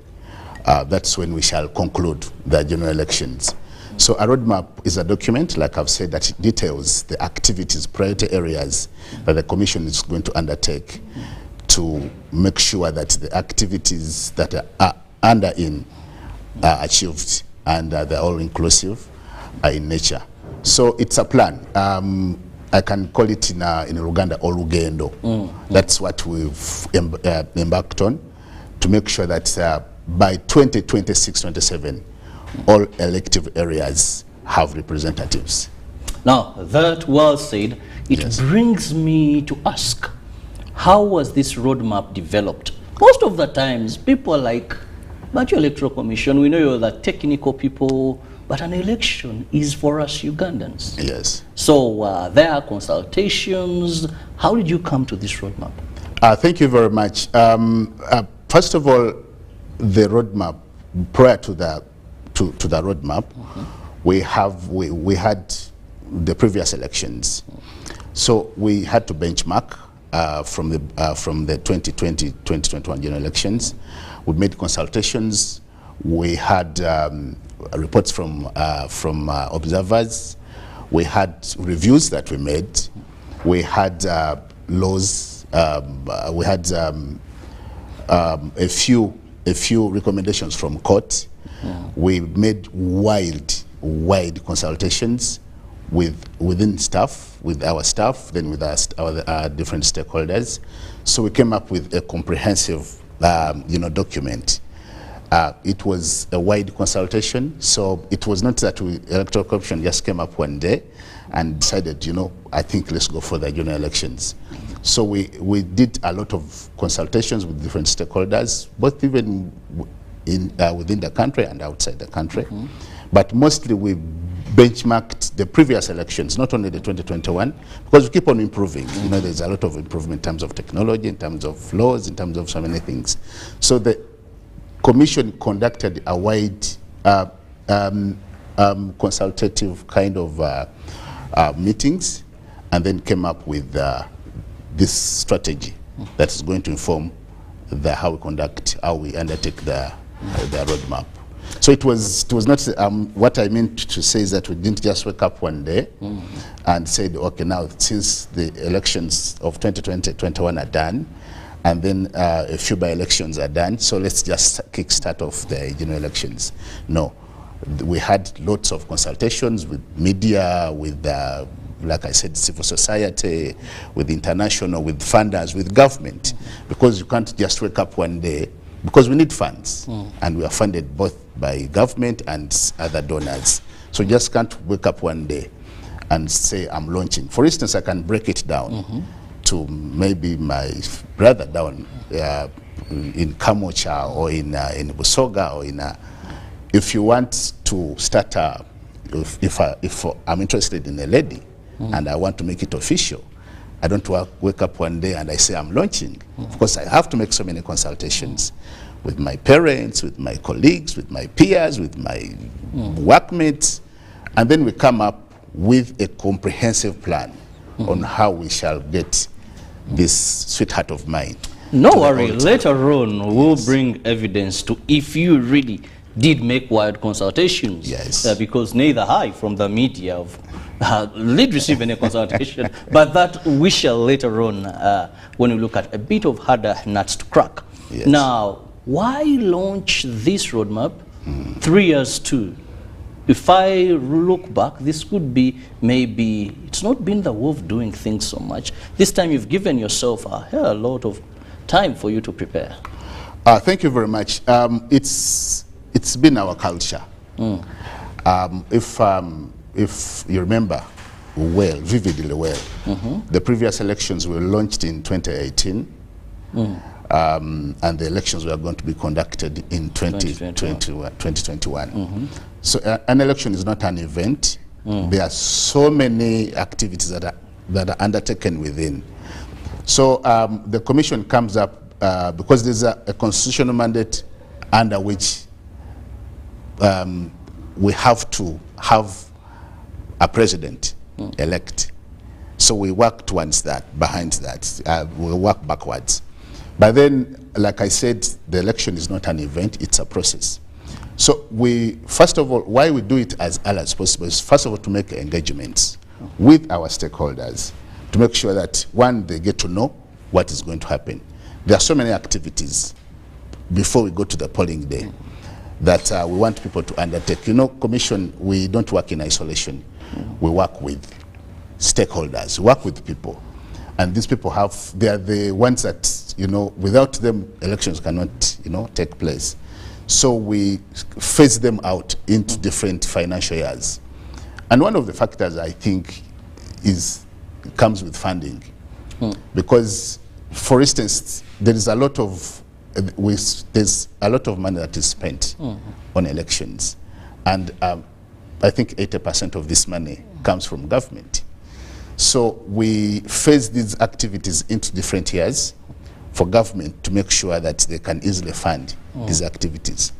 That's when we shall conclude the general elections. So a roadmap is a document, like I've said, that details the activities, priority areas that the Commission is going to undertake to make sure that the activities that are are achieved, and they're all inclusive in nature. So it's a plan. I can call it in Uganda Olugendo. That's what we've embarked on, to make sure that by 2026-27, all elective areas have representatives. Now, that was said, it brings me to ask, how was this roadmap developed? Most of the times, people are like, but your Electoral Commission, we know you're the technical people, but an election is for us Ugandans. Yes. So there are consultations. How did you come to this roadmap? Thank you very much. First of all, the roadmap, prior to the roadmap, we had the previous elections. So we had to benchmark from the 2020-2021 general elections. We made consultations. We had reports from observers. We had reviews that we made. We had laws. We had a few recommendations from court. We made wide consultations within staff, with our staff, then with our different stakeholders. So we came up with a comprehensive, document. It was a wide consultation, so it was not that Electoral Commission just came up one day and decided, I think let's go for the general elections. So we did a lot of consultations with different stakeholders, both even within the country and outside the country. But mostly we benchmarked the previous elections, not only the 2021, because we keep on improving. There's a lot of improvement in terms of technology, in terms of laws, in terms of so many things. So the Commission conducted a wide consultative kind of meetings, and then came up with this strategy that is going to inform how we undertake the roadmap. So it was not, what I meant to say is that we didn't just wake up one day and said, okay, now since the elections of 2020-21 are done, and then a few by-elections are done, so let's just kick-start off the general elections. No. We had lots of consultations with media, with, like I said, civil society, with international, with funders, with government, because you can't just wake up one day, because we need funds, and we are funded both by government and other donors. So you just can't wake up one day and say, I'm launching. For instance, I can break it down to maybe my brother down in Kamocha or in Busoga or in if you want to start if I'm interested in a lady and I want to make it official, I don't wake up one day and I say I'm launching. Of course, I have to make so many consultations with my parents, with my colleagues, with my peers, with my workmates, and then we come up with a comprehensive plan on how we shall get this sweetheart of mine. No worry, later on we'll bring evidence to if you really did make wide consultations. Yes. Because neither I from the media did receive any consultation, but that we shall later on when we look at a bit of harder nuts to crack. Yes. Now, why launch this roadmap 3 years too? If I look back, this could be maybe, it's not been the way of doing things so much. This time you've given yourself a lot of time for you to prepare. Thank you very much. It's been our culture. If you remember well, vividly well, the previous elections were launched in 2018, and the elections were going to be conducted in 2021. So an election is not an event. There are so many activities that are undertaken within. So the commission comes up because there's a constitutional mandate under which we have to have a president elect. So we work towards that, behind that. We work backwards. But then, like I said, the election is not an event, it's a process. So we, first of all, why we do it as early as possible is, first of all, to make engagements with our stakeholders, to make sure that, one, they get to know what is going to happen. There are so many activities before we go to the polling day that we want people to undertake. You know, Commission, we don't work in isolation. We work with stakeholders, we work with people. And these people they are the ones that, you know, without them, elections cannot, you know, take place. So we phase them out into different financial years. And one of the factors, I think, comes with funding. Because, for instance, there's a lot of money that is spent on elections. And I think 80% of this money comes from government. So we phase these activities into different years for government to make sure that they can easily fund these activities.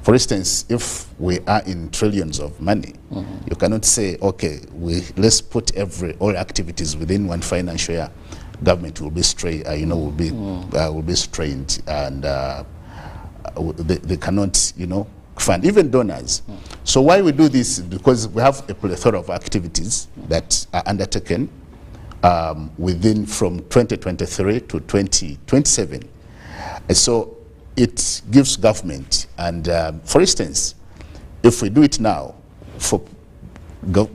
For instance, if we are in trillions of money, you cannot say, okay, let's put all activities within one financial year. Government will be will be strained, and they cannot, you know, fund, even donors. So why we do this is because we have a plethora of activities that are undertaken within from 2023 to 2027. And so it gives government, and for instance, if we do it now, for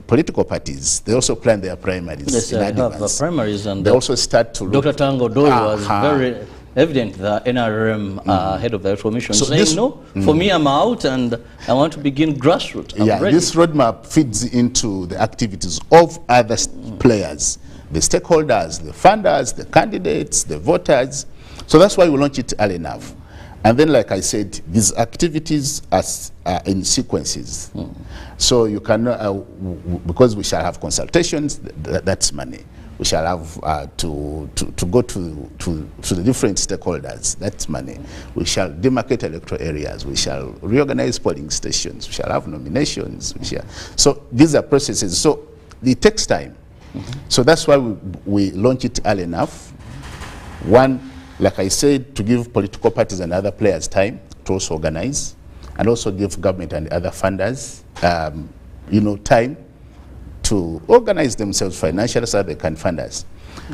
political parties, they also plan their primaries in advance. Primaries, and they also start to look. Dr. Tango Doi was very evident, the NRM head of the commission, so saying, for me, I'm out and I want to begin grassroots. This roadmap feeds into the activities of other players, the stakeholders, the funders, the candidates, the voters. So that's why we launch it early enough. And then, like I said, these activities are in sequences. So you cannot, because we shall have consultations, that's money. We shall have to go to the different stakeholders, that's money. We shall demarcate electoral areas. We shall reorganize polling stations. We shall have nominations. So these are processes. So it takes time. So that's why we launch it early enough. One, like I said, to give political parties and other players time to also organize, and also give government and other funders, time to organize themselves financially so they can fund us.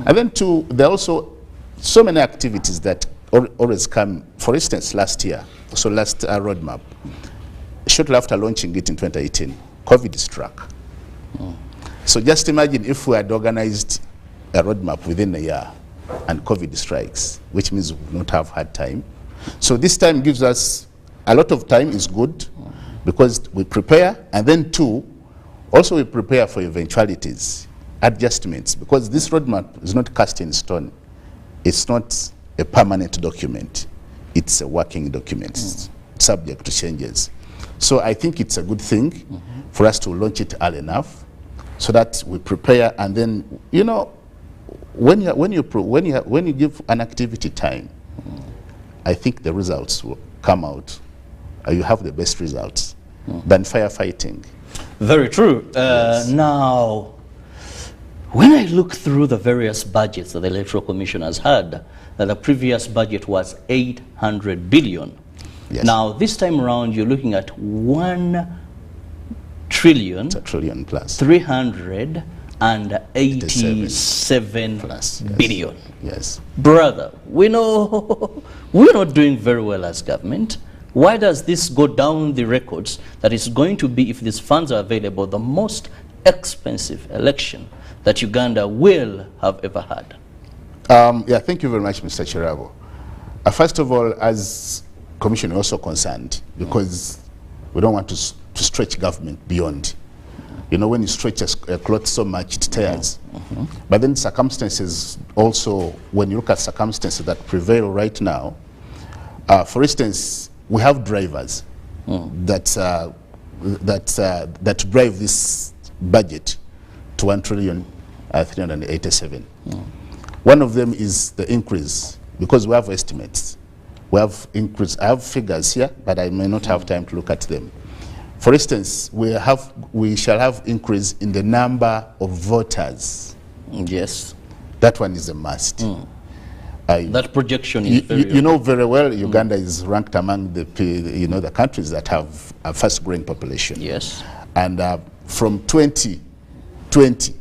And then two, there are also so many activities that always come. For instance, last roadmap, shortly after launching it in 2018, COVID struck. So just imagine if we had organized a roadmap within a year and COVID strikes, which means we would not have had time. So this time gives us a lot of time. Is good because we prepare, and then two, also we prepare for eventualities, adjustments, because this roadmap is not cast in stone. It's not a permanent document. It's a working document, subject to changes. So I think it's a good thing for us to launch it early enough so that we prepare, and then, you know, when you give an activity time, I think the results will come out. You have the best results than firefighting. Very true. Yes. Now, when I look through the various budgets that the Electoral Commission has had, the previous budget was 800 billion. Yes. Now, this time around, you're looking at 1 trillion, it's a trillion plus 387 plus, billion. Yes. Brother, we know we're not doing very well as government. Why does this go down the records that it's going to be, if these funds are available, the most expensive election that Uganda will have ever had? Yeah, thank you very much, Mr. Chirabo. First of all, as Commission is also concerned, because we don't want to stretch government beyond. You know, when you stretch a cloth so much, it tears. But then circumstances also, when you look at circumstances that prevail right now, for instance, we have drivers that drive this budget to 1,387,000,000. One of them is the increase, because we have estimates. We have increase. I have figures here, but I may not have time to look at them. For instance, we shall have increase in the number of voters. Yes. That one is a must. That projection is very... You know very well, Uganda is ranked among the countries that have a fast growing population. Yes. And from 2020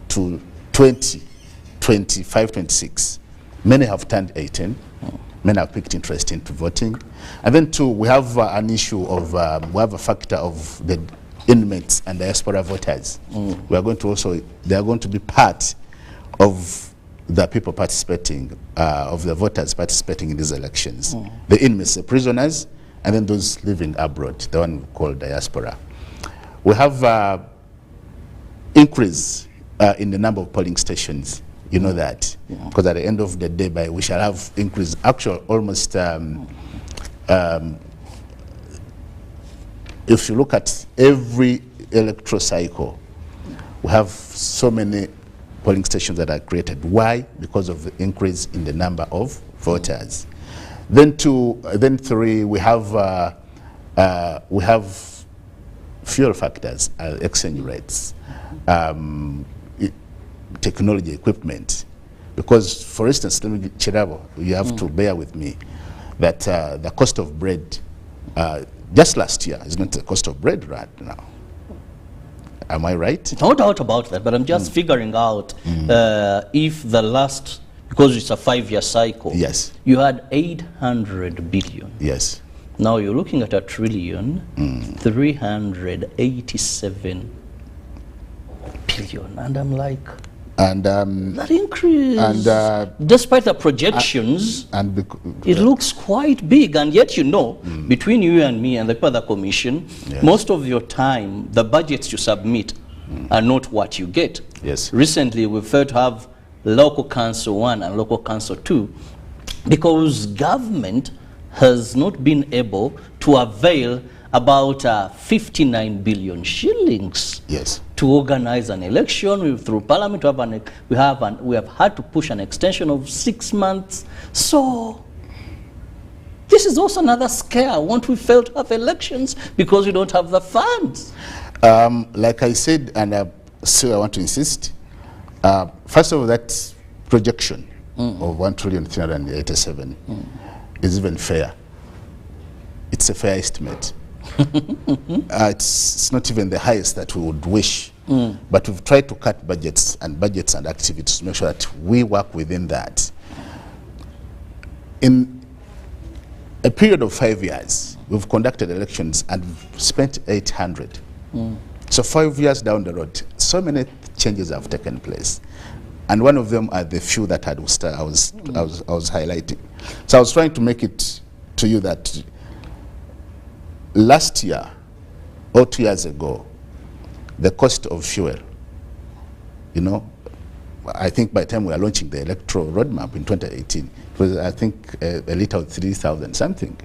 to 2025, 26, many have turned 18. Many have picked interest into voting. And then two, we have an issue of, we have a factor of the inmates and diaspora voters. We are going to also, they are going to be part of the people participating, of the voters participating in these elections. The inmates, the prisoners, and then those living abroad, the one we call diaspora. We have increase in the number of polling stations. You know that, because at the end of the day, we shall have increased actual almost, if you look at every electoral cycle, we have so many polling stations that are created. Why? Because of the increase in the number of voters. Then three, we have fuel factors, exchange rates. Technology, equipment, because for instance, Chirabo, you have to bear with me that the cost of bread just last year is not the cost of bread right now. Am I right? No doubt about that, but I'm just figuring out if the last, because it's a 5-year cycle, yes, you had 800 billion. Yes. Now you're looking at 1,387 billion, and I'm like, and that increase, and despite the projections, it looks quite big. And yet, you know, between you and me and the other commission, most of your time, the budgets you submit are not what you get. Yes. Recently, we failed to have local council 1 and local council 2 because government has not been able to avail about 59 billion shillings. Yes. To organize an election through parliament. We have had to push an extension of 6 months. So this is also another scare. Won't we fail to have elections because we don't have the funds? Like I said, and still I want to insist. First of all, that projection of 1,387,000,000 is even fair. It's a fair estimate. It's not even the highest that we would wish, but we've tried to cut budgets and activities to make sure that we work within that. in a period of 5 years, we've conducted elections and spent 800. So 5 years down the road, so many changes have taken place. And one of them are the few that I was highlighting. So I was trying to make it to you that last year or 2 years ago, the cost of fuel, you know, I think by the time we are launching the electoral roadmap in 2018, it was, I think, a little 3,000 something.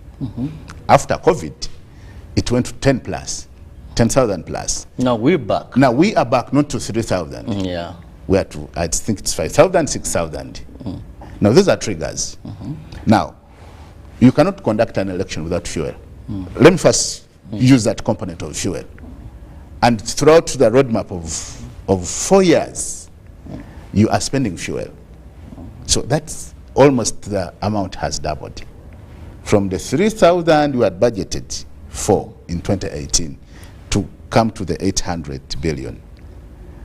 After COVID, it went to 10,000 plus. Now we're back. Now we are back not to 3,000. Yeah. We are to, I think it's 5,000, 6,000. Now these are triggers. Now, you cannot conduct an election without fuel. Let me first use that component of fuel. And throughout the roadmap of 4 years, you are spending fuel. So that's almost the amount has doubled. From the 3,000 you had budgeted for in 2018 to come to the 800 billion.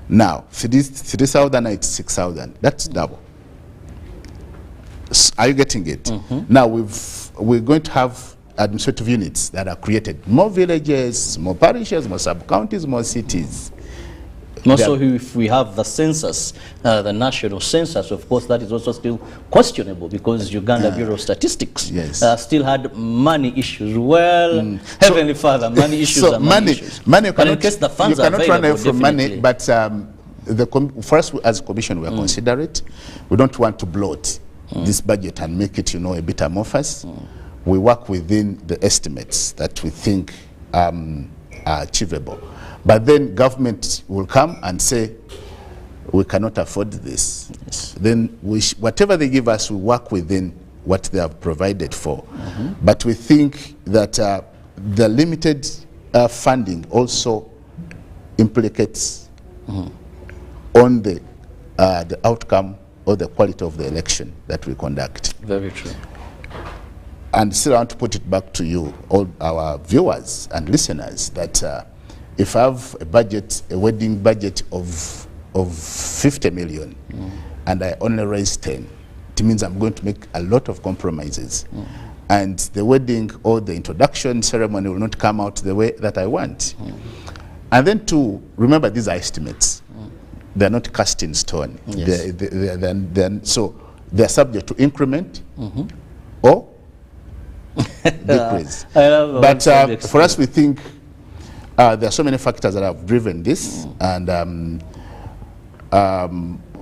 Now, 3,000 and 6,000, that's double. Are you getting it? Now, we're going to have administrative units that are created. More villages, more parishes, more sub-counties, more cities. Also, if we have the census, the national census, of course, that is also still questionable because Uganda Bureau of Statistics still had money issues. Well, Heavenly Father, money issues are money issues. Money but in case the funds you are cannot available, run away from money, but for us as a commission, we are considerate. We don't want to bloat this budget and make it, you know, a bit amorphous. We work within the estimates that we think are achievable. But then government will come and say, we cannot afford this. Then whatever they give us, we work within what they have provided for. But we think that the limited funding also implicates on the outcome or the quality of the election that we conduct. Very true. And still I want to put it back to you, all our viewers and listeners, that if I have a budget, a wedding budget of 50 million, and I only raise 10, it means I'm going to make a lot of compromises. And the wedding or the introduction ceremony will not come out the way that I want. And then to remember, these are estimates. They're not cast in stone. So they're subject to increment or decrease. But for us, we think there are so many factors that have driven this, and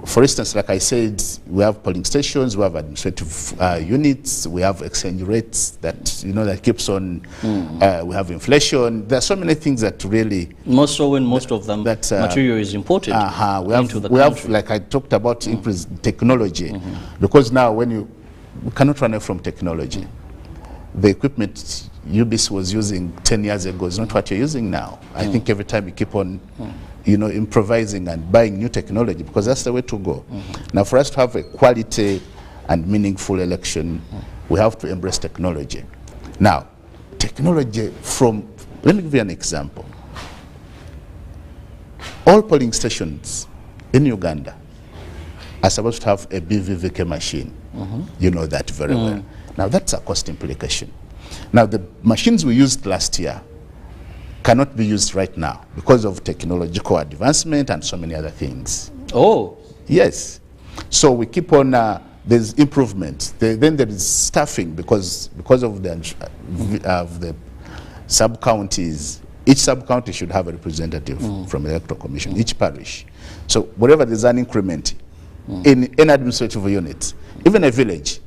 for instance, like I said, we have polling stations, we have administrative units, we have exchange rates that, you know, that keeps on, we have inflation. There are so many things that really... Most so when most of them that material is imported into the country. Have, like I talked about, increased technology, because now we cannot run away from technology. The equipment UBIS was using 10 years ago is not what you're using now. I think every time you keep on, you know, improvising and buying new technology, because that's the way to go. Now, for us to have a quality and meaningful election, we have to embrace technology. Now, technology let me give you an example. All polling stations in Uganda are supposed to have a BVVK machine. You know that very well. Now, that's a cost implication. Now, the machines we used last year cannot be used right now because of technological advancement and so many other things. Oh. Yes. So we keep on, there's improvement. Then there is staffing because of the sub-counties. Each sub-county should have a representative from the Electoral Commission, each parish. So wherever there's an increment in an administrative unit, even a village,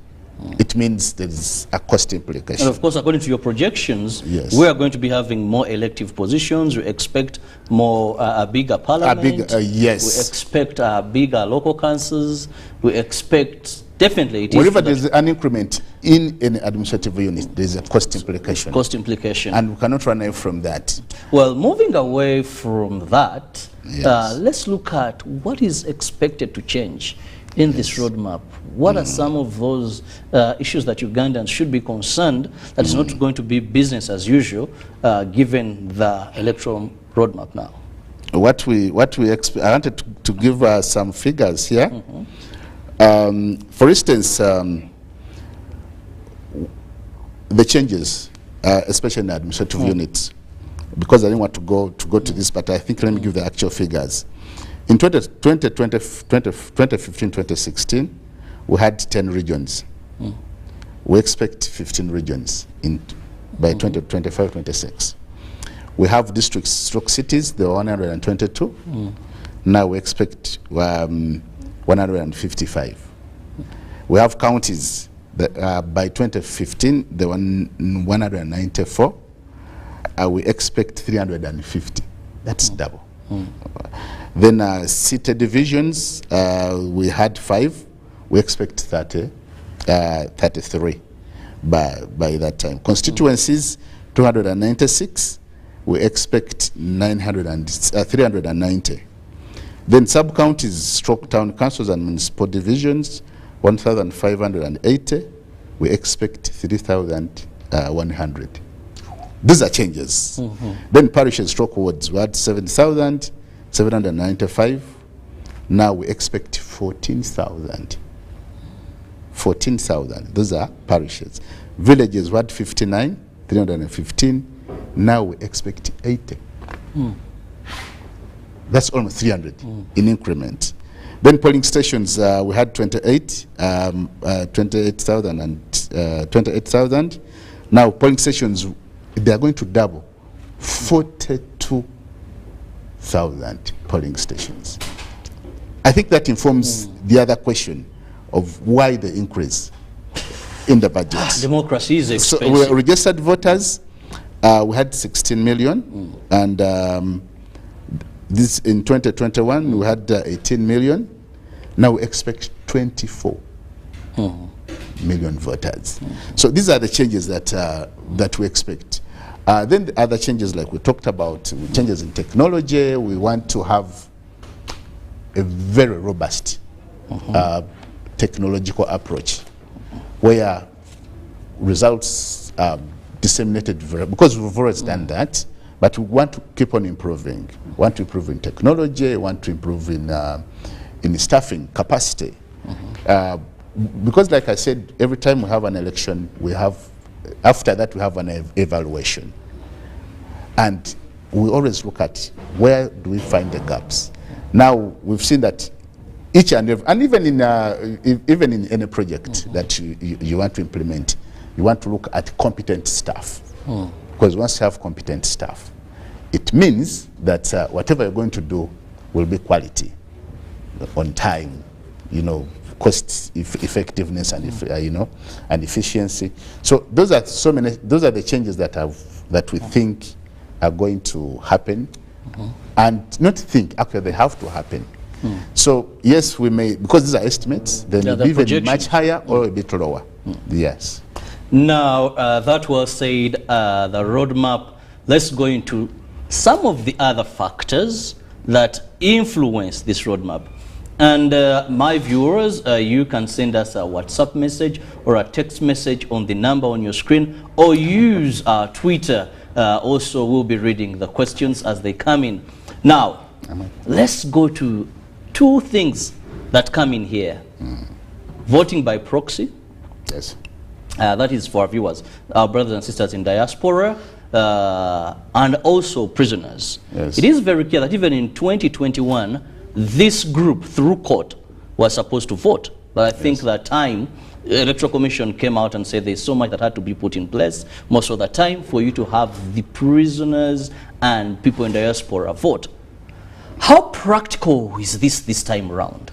it means there is a cost implication. And of course, according to your projections, we are going to be having more elective positions. We expect more, a bigger parliament. Yes. We expect bigger local councils. We expect, definitely, wherever there's an increment in an administrative unit, there's a cost implication. Cost implication. And we cannot run away from that. Well, moving away from that, let's look at what is expected to change in this roadmap. What are some of those issues that Ugandans should be concerned that it's not going to be business as usual given the electoral roadmap now? What we I wanted to give some figures here. For instance, the changes, especially in the administrative units, because I didn't want to go to this, but I think let me give the actual figures. In 2015-2016, we had 10 regions. We expect 15 regions by 2025-26. We have districts, stroke cities, there were 122. Now we expect 155. We have counties that by 2015, there were 194. We expect 350. That's double. Then city divisions, we had 5. We expect 33 by that time. Constituencies, 296. We expect 390. Then sub-counties, stroke town councils and municipal divisions, 1,580. We expect 3,100. These are changes. Then parishes, stroke wards, we had 7,795. Now we expect 14,000. 14,000. Those are parishes. Villages, we had 59, 315. Now we expect 80. That's almost 300 in increment. Then polling stations, we had 28,000 and 28,000. Now polling stations, they are going to double, 42,000 polling stations. I think that informs the other question of why the increase in the budget. Democracy is expensive. So registered voters, we had 16 million, and this in 2021 we had 18 million. Now we expect 24 million voters. So these are the changes that that we expect. Then the other changes, like we talked about, changes in technology. We want to have a very robust technological approach where results are disseminated because we've always done that, but we want to keep on improving. We want to improve in technology, we want to improve in staffing capacity. Because like I said, every time we have an election, we have, after that we have an evaluation. And we always look at where do we find the gaps. Now we've seen that each and every, and even in any project that you want to implement, you want to look at competent staff. Because once you have competent staff, it means that whatever you're going to do will be quality, on time, cost effectiveness and and efficiency. So those are those are the changes that we think are going to happen, and not think, actually they have to happen. So yes, we may, because these are estimates, they may be even much higher or a bit lower. Yes. Now that was said, the roadmap. Let's go into some of the other factors that influence this roadmap. And my viewers, you can send us a WhatsApp message or a text message on the number on your screen, or use Twitter. Also, we'll be reading the questions as they come in. Now, let's go to two things that come in here. Voting by proxy. Yes. That is for our viewers, our brothers and sisters in diaspora, and also prisoners. Yes. It is very clear that even in 2021, this group, through court, was supposed to vote. But I think that time, the Electoral Commission came out and said there's so much that had to be put in place most of the time for you to have the prisoners and people in diaspora vote. How practical is this time around?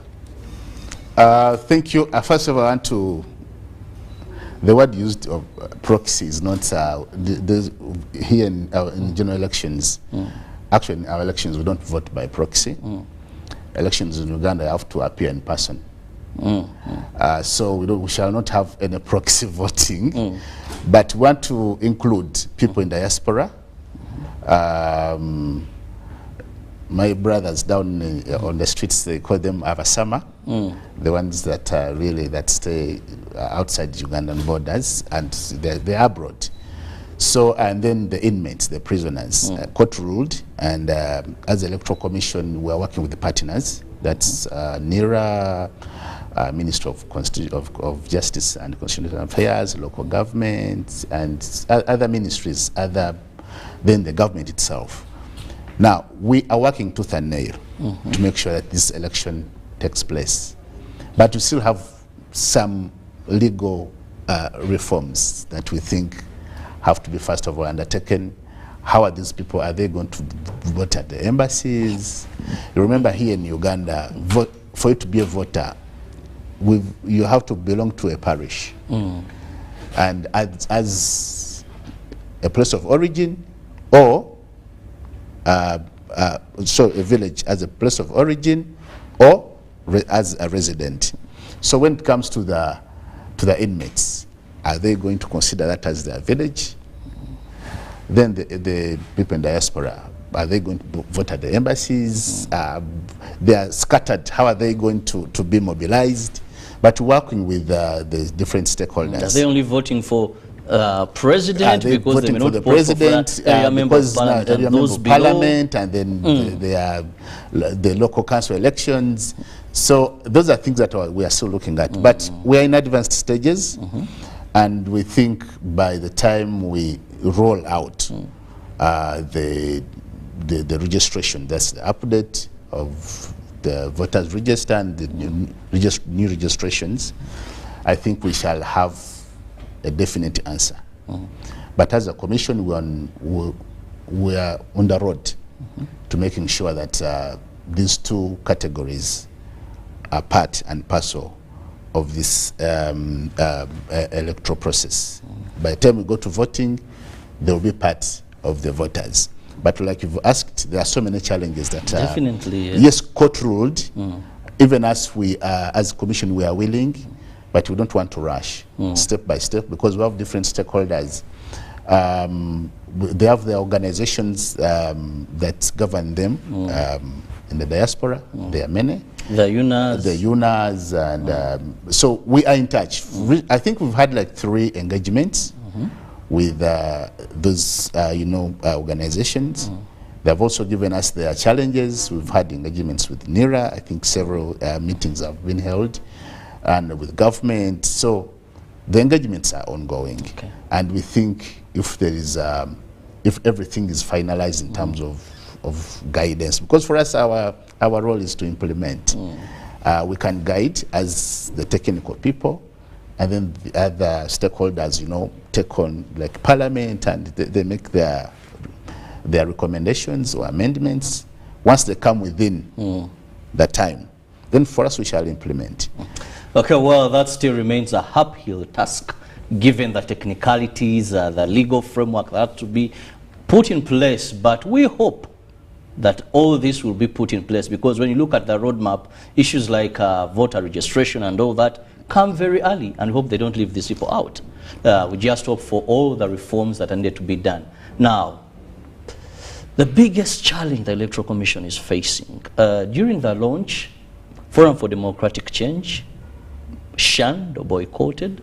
Thank you. First of all, I want to, the word used of proxy is not here in general elections. Actually, in our elections, we don't vote by proxy. Elections in Uganda have to appear in person. So we shall not have any proxy voting, but we want to include people in diaspora. My brothers down on the streets, they call them Avasama, the ones that really stay outside Ugandan borders, and they're abroad. So, and then the inmates, the prisoners, court ruled, and as the Electoral Commission, we're working with the partners. That's NIRA, Ministry of Justice and Constitutional Affairs, local governments, and other ministries, than the government itself. Now, we are working tooth and nail to make sure that this election takes place. But we still have some legal reforms that we think have to be first of all undertaken. How are these people, are they going to vote at the embassies? You remember here in Uganda, for you to be a voter, you have to belong to a parish. And as a place of origin, or so a village as a place of origin, or as a resident. So when it comes to the inmates, are they going to consider that as their village? Then the people in diaspora, are they going to vote at the embassies? They are scattered. How are they going to be mobilized? But working with the different stakeholders. Are they only voting for president because they may not the president, area member of parliament, and then the local council elections. So those are things that we are still looking at. But we are in advanced stages, and we think by the time we roll out the registration, that's the update of the voters register and the new registrations, I think we shall have a definite answer. But as a commission, we are on the road to making sure that these two categories are part and parcel of this electoral process. By the time we go to voting, they will be part of the voters. But like you've asked, there are so many challenges that definitely yes, court ruled. Even as as commission, we are willing, but we don't want to rush step by step, because we have different stakeholders. They have their organizations that govern them in the diaspora. There are many. The UNAs. The UNAs, and so we are in touch. I think we've had like 3 engagements with those organizations. They've also given us their challenges. We've had engagements with NIRA. I think several meetings have been held, and with government. So the engagements are ongoing, and we think if there is, if everything is finalized in terms of guidance, because for us our role is to implement. We can guide as the technical people, and then the other stakeholders, take on, like Parliament, and they make their recommendations or amendments. Once they come within the time, then for us we shall implement. Okay, well, that still remains a uphill task, given the technicalities, the legal framework that has to be put in place. But we hope that all this will be put in place, because when you look at the roadmap, issues like voter registration and all that come very early, and we hope they don't leave these people out. We just hope for all the reforms that are needed to be done. Now, the biggest challenge the Electoral Commission is facing, during the launch, Forum for Democratic Change shunned or boycotted,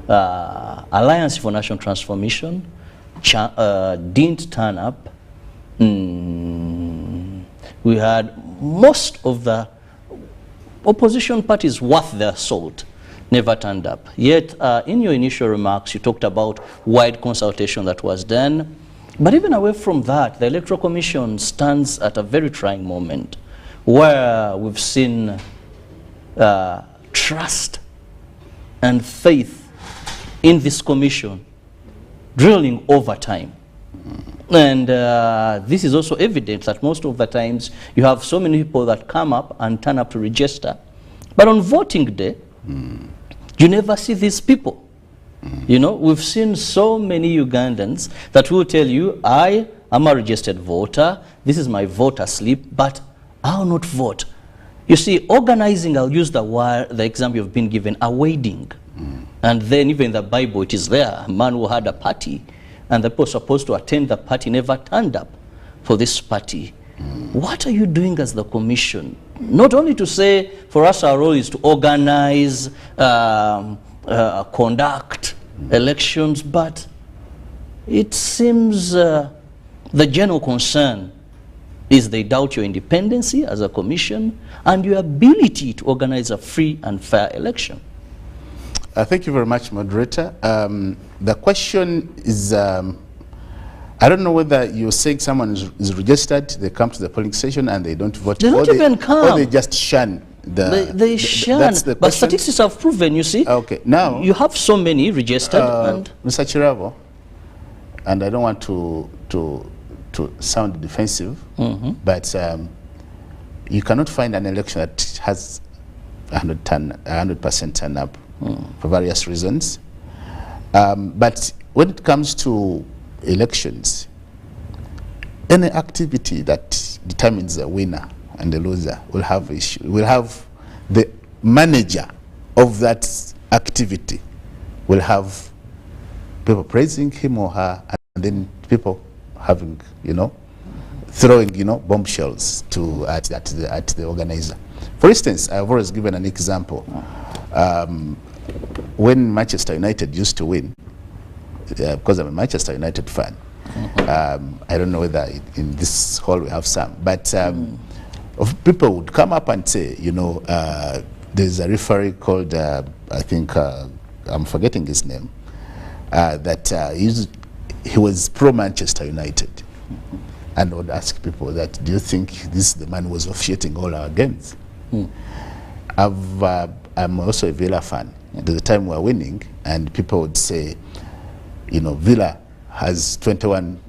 Alliance for National Transformation didn't turn up. We had most of the opposition parties worth their salt never turned up. Yet, in your initial remarks, you talked about wide consultation that was done. But even away from that, the Electoral Commission stands at a very trying moment, where we've seen trust and faith in this commission drilling over time. And this is also evident that most of the times you have so many people that come up and turn up to register. But on voting day, you never see these people. We've seen so many Ugandans that will tell you, I am a registered voter, this is my voter slip, but I'll not vote. You see, organizing, I'll use the example you've been given, a wedding. And then even in the Bible, it is there, a man who had a party, and the people supposed to attend the party never turned up for this party. What are you doing as the commission? Not only to say, for us our role is to organize, conduct elections, but it seems the general concern is they doubt your independency as a commission and your ability to organize a free and fair election. Thank you very much, moderator. The question is, I don't know whether you're saying someone is registered, they come to the polling station and they don't vote. They don't even come. Or they just shun. They shun. That's the but question. statistics have proven, you see. Okay, now. You have so many registered. And Mr. Chiravo, and I don't want to sound defensive, but you cannot find an election that has 100% turn up for various reasons. But when it comes to elections, any activity that determines the winner and the loser will have issue. Will have the manager of that activity will have people praising him or her, and then people having, throwing, bombshells at the organizer. For instance, I've always given an example. When Manchester United used to win, because I'm a Manchester United fan, I don't know whether in this hall we have some, but people would come up and say, there's a referee called, I think, I'm forgetting his name, that he was pro-Manchester United. And would ask people that, do you think this the man was officiating all our games? I'm also a Villa fan. There's a time we're winning, and people would say, Villa has 21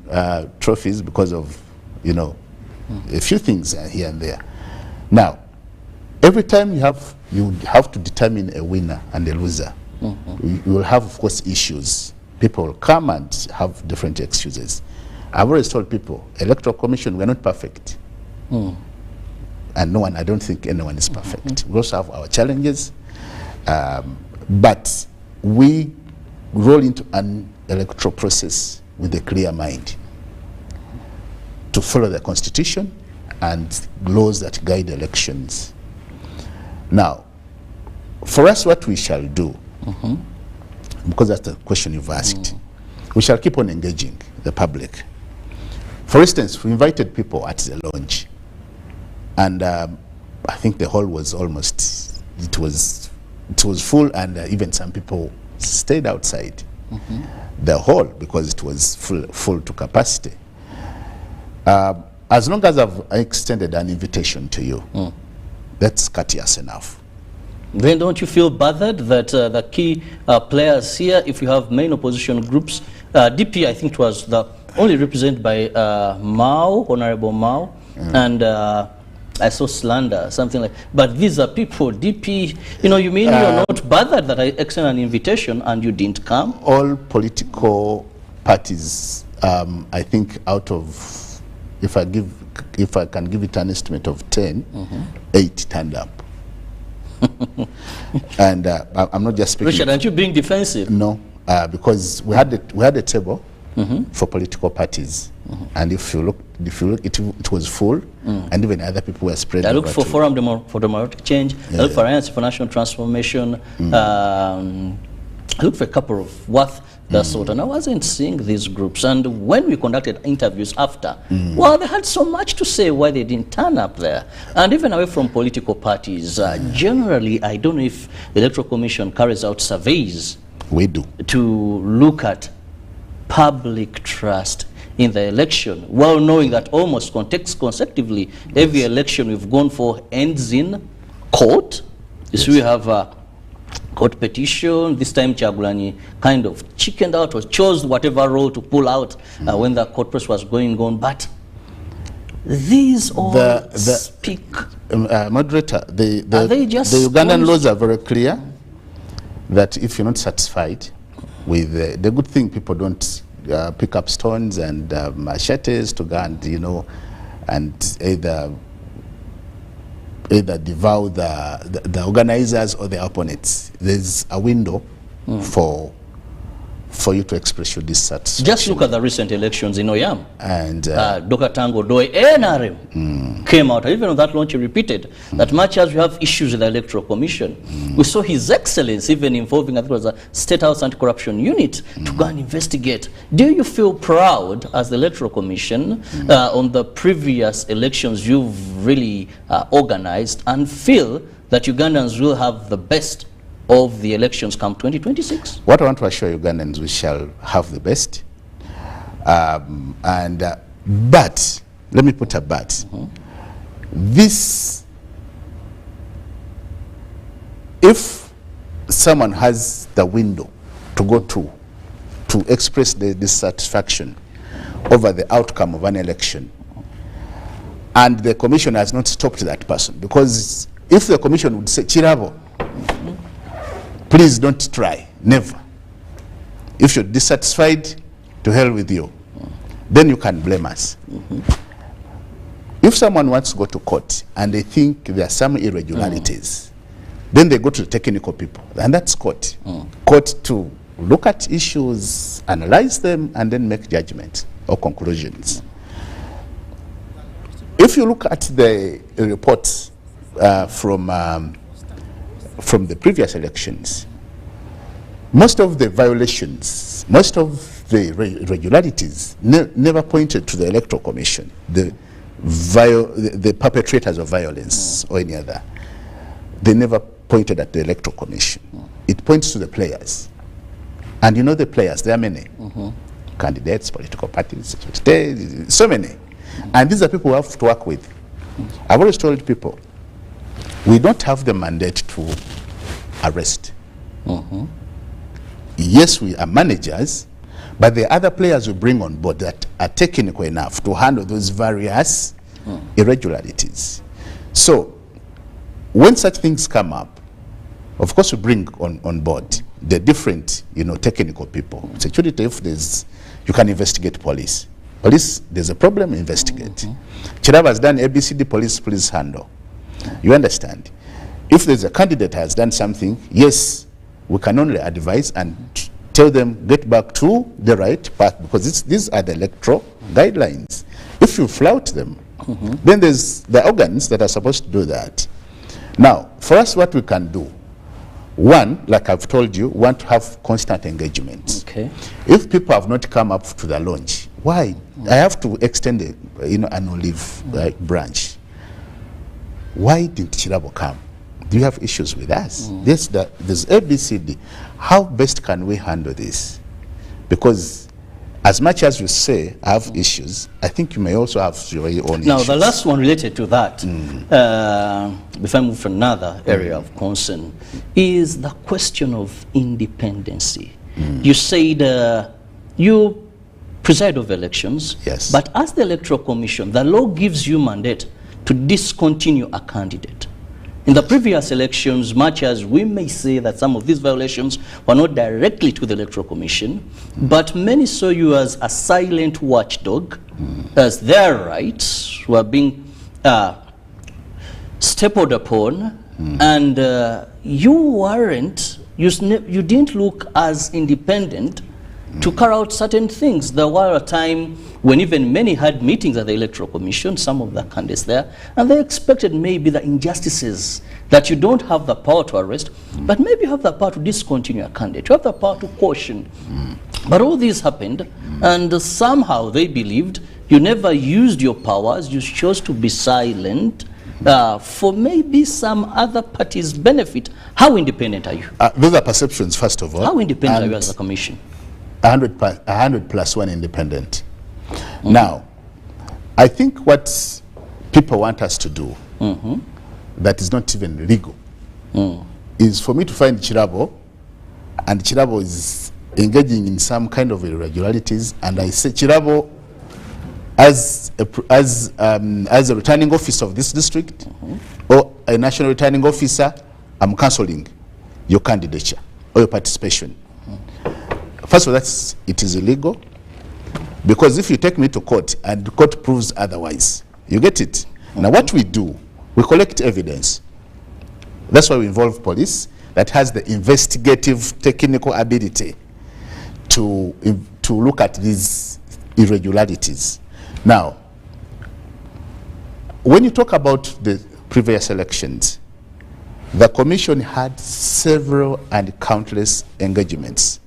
trophies because of, a few things here and there. Now, every time you have to determine a winner and a loser. You will have, of course, issues. People will come and have different excuses. I've always told people, Electoral Commission, we're not perfect. And I don't think anyone is perfect. We also have our challenges. But we roll into an electoral process with a clear mind to follow the Constitution and laws that guide elections. Now, for us, what we shall do, because that's the question you've asked, we shall keep on engaging the public. For instance, we invited people at the launch, and I think the hall was almost, it was full, and even some people stayed outside the hall because it was full to capacity. As long as I've extended an invitation to you, that's courteous enough. Then don't you feel bothered that the key players here, if you have main opposition groups, DP I think it was only represented by Mao, Honorable Mao, and I saw slander, something like, but these are people, DP, you mean you're not bothered that I extended an invitation and you didn't come? All political parties, I think out of, if I can give it an estimate of 10, 8 turned up. And I'm not just speaking. Richard, aren't you being defensive? No, because we had a table for political parties, and if you look, it was full, and even other people were spread. I look for Forum for Democratic Change. I look for Alliance for National Transformation. I look for a couple of Worth, that sort, and I wasn't seeing these groups. And when we conducted interviews after, well, they had so much to say why they didn't turn up there. And even away from political parties, generally, I don't know if the Electoral Commission carries out surveys. We do. To look at public trust in the election, well knowing that almost consecutively, every election we've gone for ends in court. So we have a court petition. This time Chagulani kind of chickened out or chose whatever role to pull out when the court process was going on. But these all speak. Moderator, the Ugandan laws are very clear that if you're not satisfied with the good thing, people don't pick up stones and machetes to go and, and either devour the organizers or the opponents. There's a window for you to express your dissatisfaction. Just look at the recent elections in Oyam. And Dr. Tango Doi NRM came out, even on that launch he repeated that much as we have issues with the Electoral Commission, we saw His Excellency even involving, I think it was a State House Anti-Corruption Unit to go and investigate. Do you feel proud as the Electoral Commission on the previous elections you've really organized, and feel that Ugandans will have the best of the elections come 2026? What I want to assure Ugandans, we shall have the best. But, let me put a but. This, if someone has the window to go to express the dissatisfaction over the outcome of an election, and the commission has not stopped that person, because if the commission would say, Chirabo, please don't try, never. If you're dissatisfied, to hell with you, then you can blame us. If someone wants to go to court and they think there are some irregularities, then they go to the technical people, and that's court. Court to look at issues, analyze them, and then make judgments or conclusions. If you look at the reports from the previous elections, most of the violations, most of the irregularities never pointed to the Electoral Commission, the perpetrators of violence or any other. They never pointed at the Electoral Commission. It points to the players. And you know the players, there are many. Candidates, political parties, so many. And these are people we have to work with. I've always told people, we don't have the mandate to arrest. Yes, we are managers, but the other players we bring on board that are technical enough to handle those various irregularities. So, when such things come up, of course we bring on board the different, technical people. Security, if there's, you can investigate police. Police, there's a problem, investigate. Chiraba has done ABCD, police, please handle. You understand? If there's a candidate has done something, yes, we can only advise and tell them get back to the right path, because these are the electoral guidelines. If you flout them, then there's the organs that are supposed to do that. Now, for us, what we can do, one, like I've told you, we want to have constant engagement. If people have not come up to the launch, why? I have to extend an olive branch. Why didn't Chirabo come? Do you have issues with us? There's ABCD. How best can we handle this? Because as much as you say I have issues, I think you may also have your own issues. Now, the last one related to that, before I move to another area of concern, is the question of independency. You said you preside over elections, yes, but as the Electoral Commission, the law gives you mandate to discontinue a candidate. In the previous elections, much as we may say that some of these violations were not directly to the Electoral Commission, but many saw you as a silent watchdog, as their rights were being stapled upon, and you didn't look as independent to carry out certain things. There were a time when even many had meetings at the Electoral Commission, some of the candidates there, and they expected maybe the injustices that you don't have the power to arrest, but maybe you have the power to discontinue a candidate, you have the power to caution. But all this happened, and somehow they believed you never used your powers, you chose to be silent for maybe some other party's benefit. How independent are you? Those are perceptions, first of all. How independent are you as a commission? 100 plus 1 independent. Now, I think what people want us to do that is not even legal is for me to find Chirabo, and Chirabo is engaging in some kind of irregularities, and I say, Chirabo, as a returning officer of this district or a national returning officer, I'm cancelling your candidature or your participation. First of all, it is illegal, because if you take me to court and the court proves otherwise, you get it. Now what we do, we collect evidence. That's why we involve police that has the investigative technical ability to look at these irregularities. Now, when you talk about the previous elections, the commission had several and countless engagements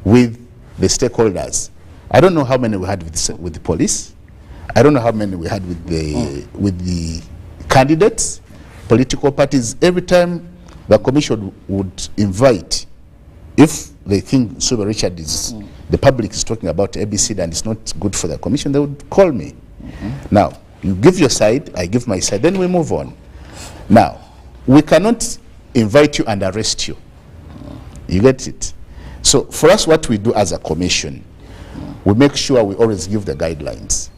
with the stakeholders. I don't know how many we had with the police. I don't know how many we had with the candidates, political parties. Every time the commission would invite, if they think Super Richard is, the public is talking about ABC and it's not good for the commission, they would call me. Now, you give your side, I give my side, then we move on. Now, we cannot invite you and arrest you. You get it? So for us, what we do as a commission, we make sure we always give the guidelines.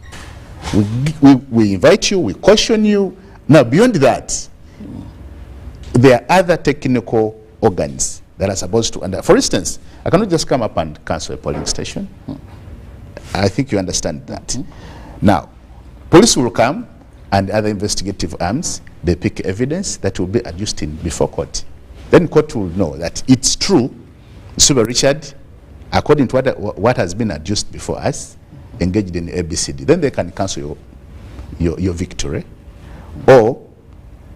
We invite you, we caution you. Now, beyond that, there are other technical organs that are supposed to, for instance, I cannot just come up and cancel a polling station. I think you understand that. Now, police will come and other investigative arms, they pick evidence that will be adduced before court. Then court will know that it's true, Super Richard, according to what has been adduced before us, engaged in ABCD. Then they can cancel your victory, or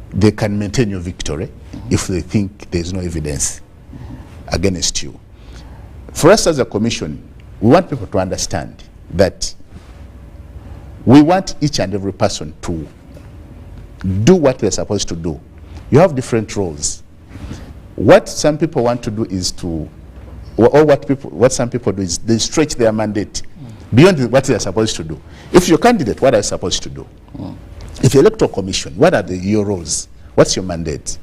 they can maintain your victory if they think there is no evidence against you. For us as a commission, we want people to understand that we want each and every person to do what they're supposed to do. You have different roles. What some people want to do is to, or what some people do is they stretch their mandate beyond what they're supposed to do. If you're a candidate, what are you supposed to do? If you're electoral commission, what are your roles? What's your mandate?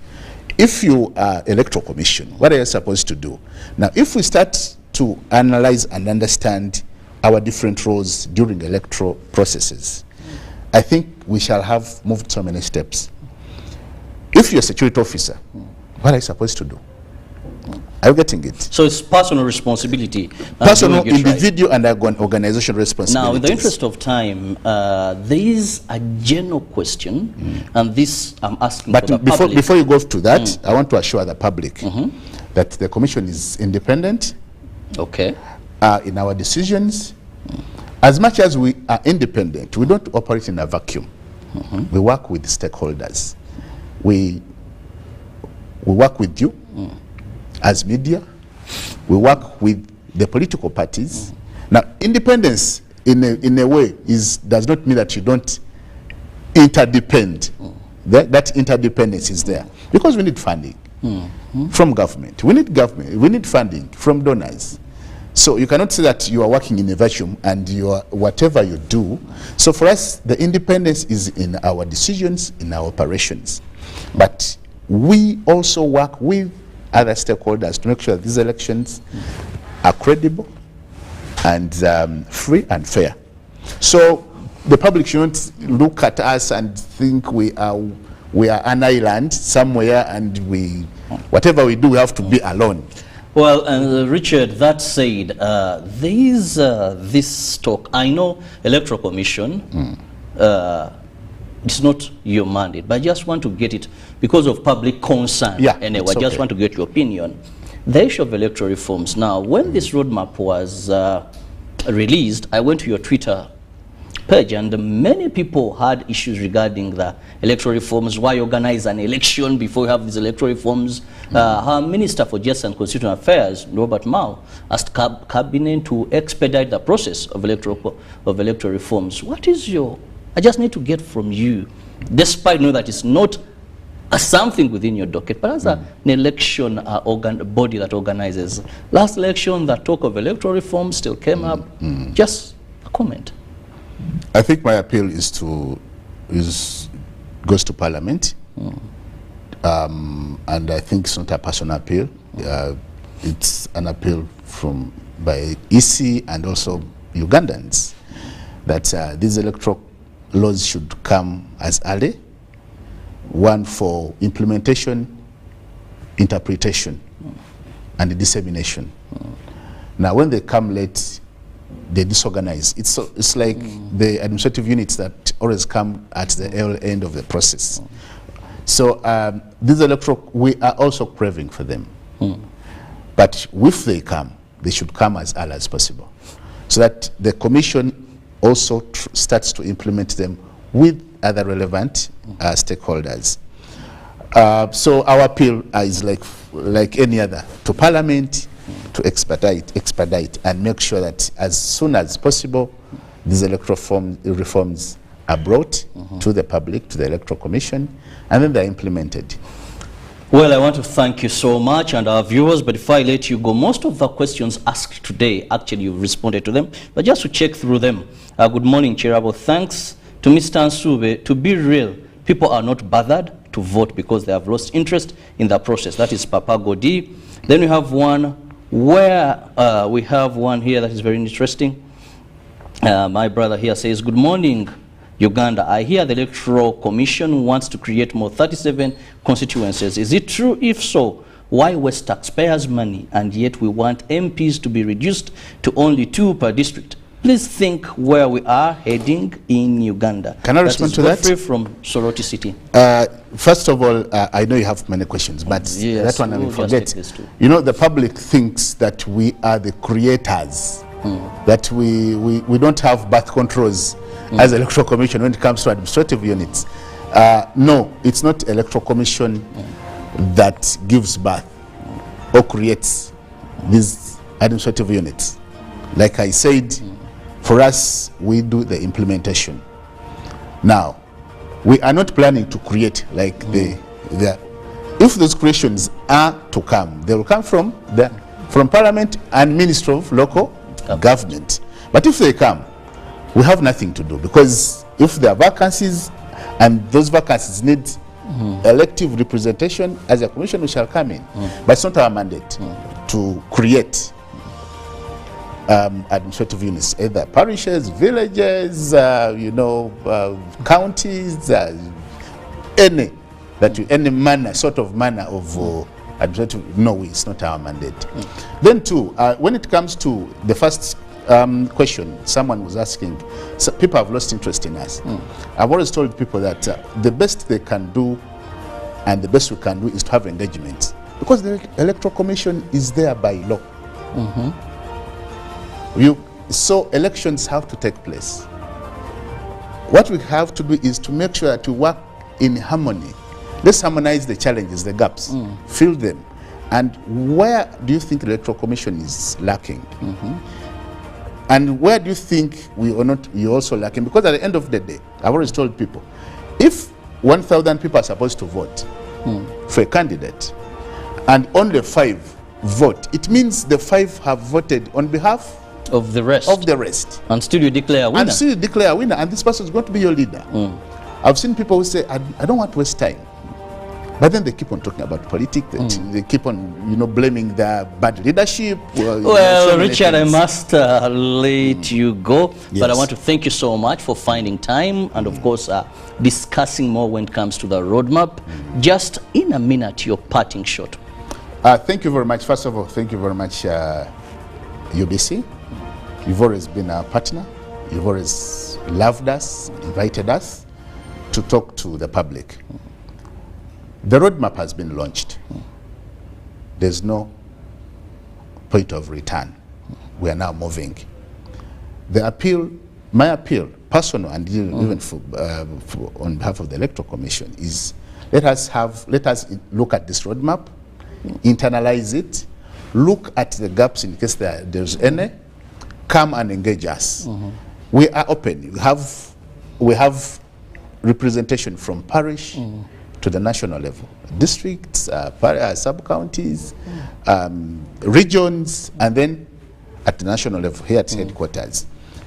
If you are electoral commission, what are you supposed to do? Now, if we start to analyze and understand our different roles during electoral processes, I think we shall have moved so many steps. If you're a security officer, what are you supposed to do? Are you getting it? So it's personal responsibility. Personal, individual, and organization responsibility. Now, in the interest of time, there is a general question, and this I'm asking for the public. Before you go to that, I want to assure the public that the commission is independent. Okay. In our decisions. As much as we are independent, we don't operate in a vacuum. We work with stakeholders. We work with you as media. We work with the political parties. Now, independence in a way does not mean that you don't interdepend. That interdependence is there because we need funding from government. We need funding from donors. So you cannot say that you are working in a vacuum and whatever you do. So for us, the independence is in our decisions, in our operations. But we also work with other stakeholders to make sure that these elections are credible and free and fair. So the public shouldn't look at us and think we are an island somewhere and whatever we do, we have to be alone. Well, Richard, that said, there is this talk. I know Electoral Commission, it's not your mandate, but I just want to get it because of public concern. Yeah, anyway, I just want to get your opinion. The issue of electoral reforms. Now, when this roadmap was released, I went to your Twitter page, and many people had issues regarding the electoral reforms. Why organize an election before you have these electoral reforms? Our Minister for Justice and Constitutional Affairs, Robert Mao, asked Cabinet to expedite the process of electoral reforms. What is your, I just need to get from you, despite knowing that it's not something within your docket, but as an election body that organizes. Last election, the talk of electoral reforms still came up. Just a comment. I think my appeal goes to Parliament, and I think it's not a personal appeal. It's an appeal by EC and also Ugandans that these electoral laws should come as early. One for implementation, interpretation, and dissemination. Now, when they come late, they disorganize. It's like the administrative units that always come at the end of the process. So these electoral, we are also craving for them. But if they come, they should come as early as possible, so that the commission also starts to implement them with other relevant stakeholders. So our appeal is like any other to Parliament to expedite and make sure that as soon as possible these electoral reforms are brought to the public, to the Electoral Commission, and then they're implemented. Well, I want to thank you so much and our viewers, but if I let you go, most of the questions asked today, actually you've responded to them, but just to check through them. Good morning, Chairable. Thanks to Mr. Nsube. To be real, people are not bothered to vote because they have lost interest in the process. That is Papa Godi. Then we have one where we have one here that is very interesting. My brother here says, good morning, Uganda. I hear the Electoral Commission wants to create more 37 constituencies. Is it true? If so, why waste taxpayers' money and yet we want MPs to be reduced to only 2 per district? Please think where we are heading in Uganda. Can I respond to that? Godfrey from Soroti City. First of all, I know you have many questions, but yes, that one I will forget. You know, the public thinks that we are the creators, that we don't have birth controls as Electoral Commission when it comes to administrative units. No, it's not Electoral Commission that gives birth or creates these administrative units. Like I said, for us, we do the implementation. Now, we are not planning to create like if those creations are to come, they will come from Parliament and Ministry of Local Government. But if they come, we have nothing to do, because if there are vacancies and those vacancies need elective representation, as a commission we shall come in. But it's not our mandate to create administrative units, either parishes, villages, counties, any manner, sort of manner of administrative. No, it's not our mandate. Then too, when it comes to the first question someone was asking, so people have lost interest in us. I've always told people that the best they can do and the best we can do is to have engagement, because the Electoral Commission is there by law. So elections have to take place. What we have to do is to make sure that we work in harmony. Let's harmonize the challenges, the gaps, fill them. And where do you think the Electoral Commission is lacking? And where do you think you're also lacking? Because at the end of the day, I've always told people, if 1,000 people are supposed to vote for a candidate and only 5 vote, it means the 5 have voted on behalf of the rest. And still you declare a winner. And this person is going to be your leader. I've seen people who say, I don't want to waste time. But then they keep on talking about politics. They keep on, blaming their bad leadership. Well, Richard, I must let you go. Yes. But I want to thank you so much for finding time and, of course, discussing more when it comes to the roadmap. Just in a minute, your parting shot. Thank you very much. First of all, thank you very much, UBC. You've always been our partner. You've always loved us, invited us to talk to the public. The roadmap has been launched. There's no point of return. We are now moving. The appeal, my appeal, personal and even on behalf of the Electoral Commission, is let us look at this roadmap, internalize it, look at the gaps in case there's any, come and engage us. We are open. We have representation from parish to the national level, districts, sub-counties, regions, and then at the national level here at headquarters.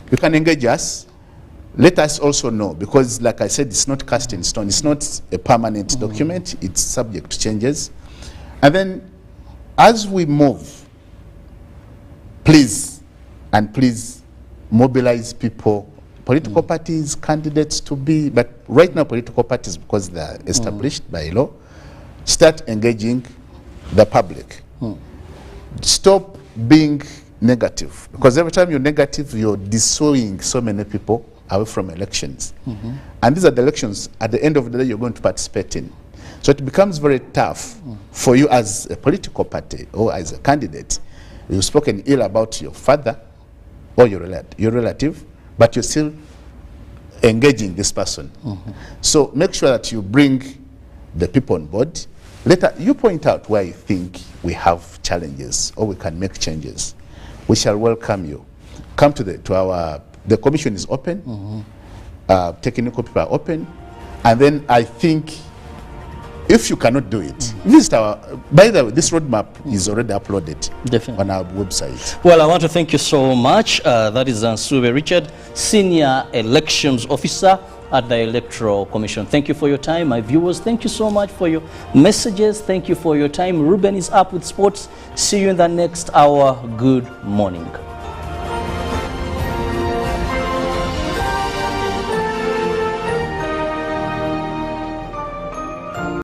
You can engage us. Let us also know, because like I said, it's not cast in stone. It's not a permanent document. It's subject to changes. And then as we move, please mobilize people, political parties, candidates to be, but right now political parties, because they're established by law, start engaging the public. Stop being negative, because every time you're negative, you're dissuading so many people away from elections. And these are the elections at the end of the day you're going to participate in. So it becomes very tough for you as a political party or as a candidate. You've spoken ill about your father or your relative, but you're still engaging this person. So make sure that you bring the people on board. Later, you point out where you think we have challenges or we can make changes. We shall welcome you. Come to the commission is open, technical people are open, and then I think if you cannot do it, visit by the way, this roadmap is already uploaded on our website. Well, I want to thank you so much. That is Nsube Richard, Senior Elections Officer at the Electoral Commission. Thank you for your time. My viewers, thank you so much for your messages. Thank you for your time. Ruben is up with sports. See you in the next hour. Good morning.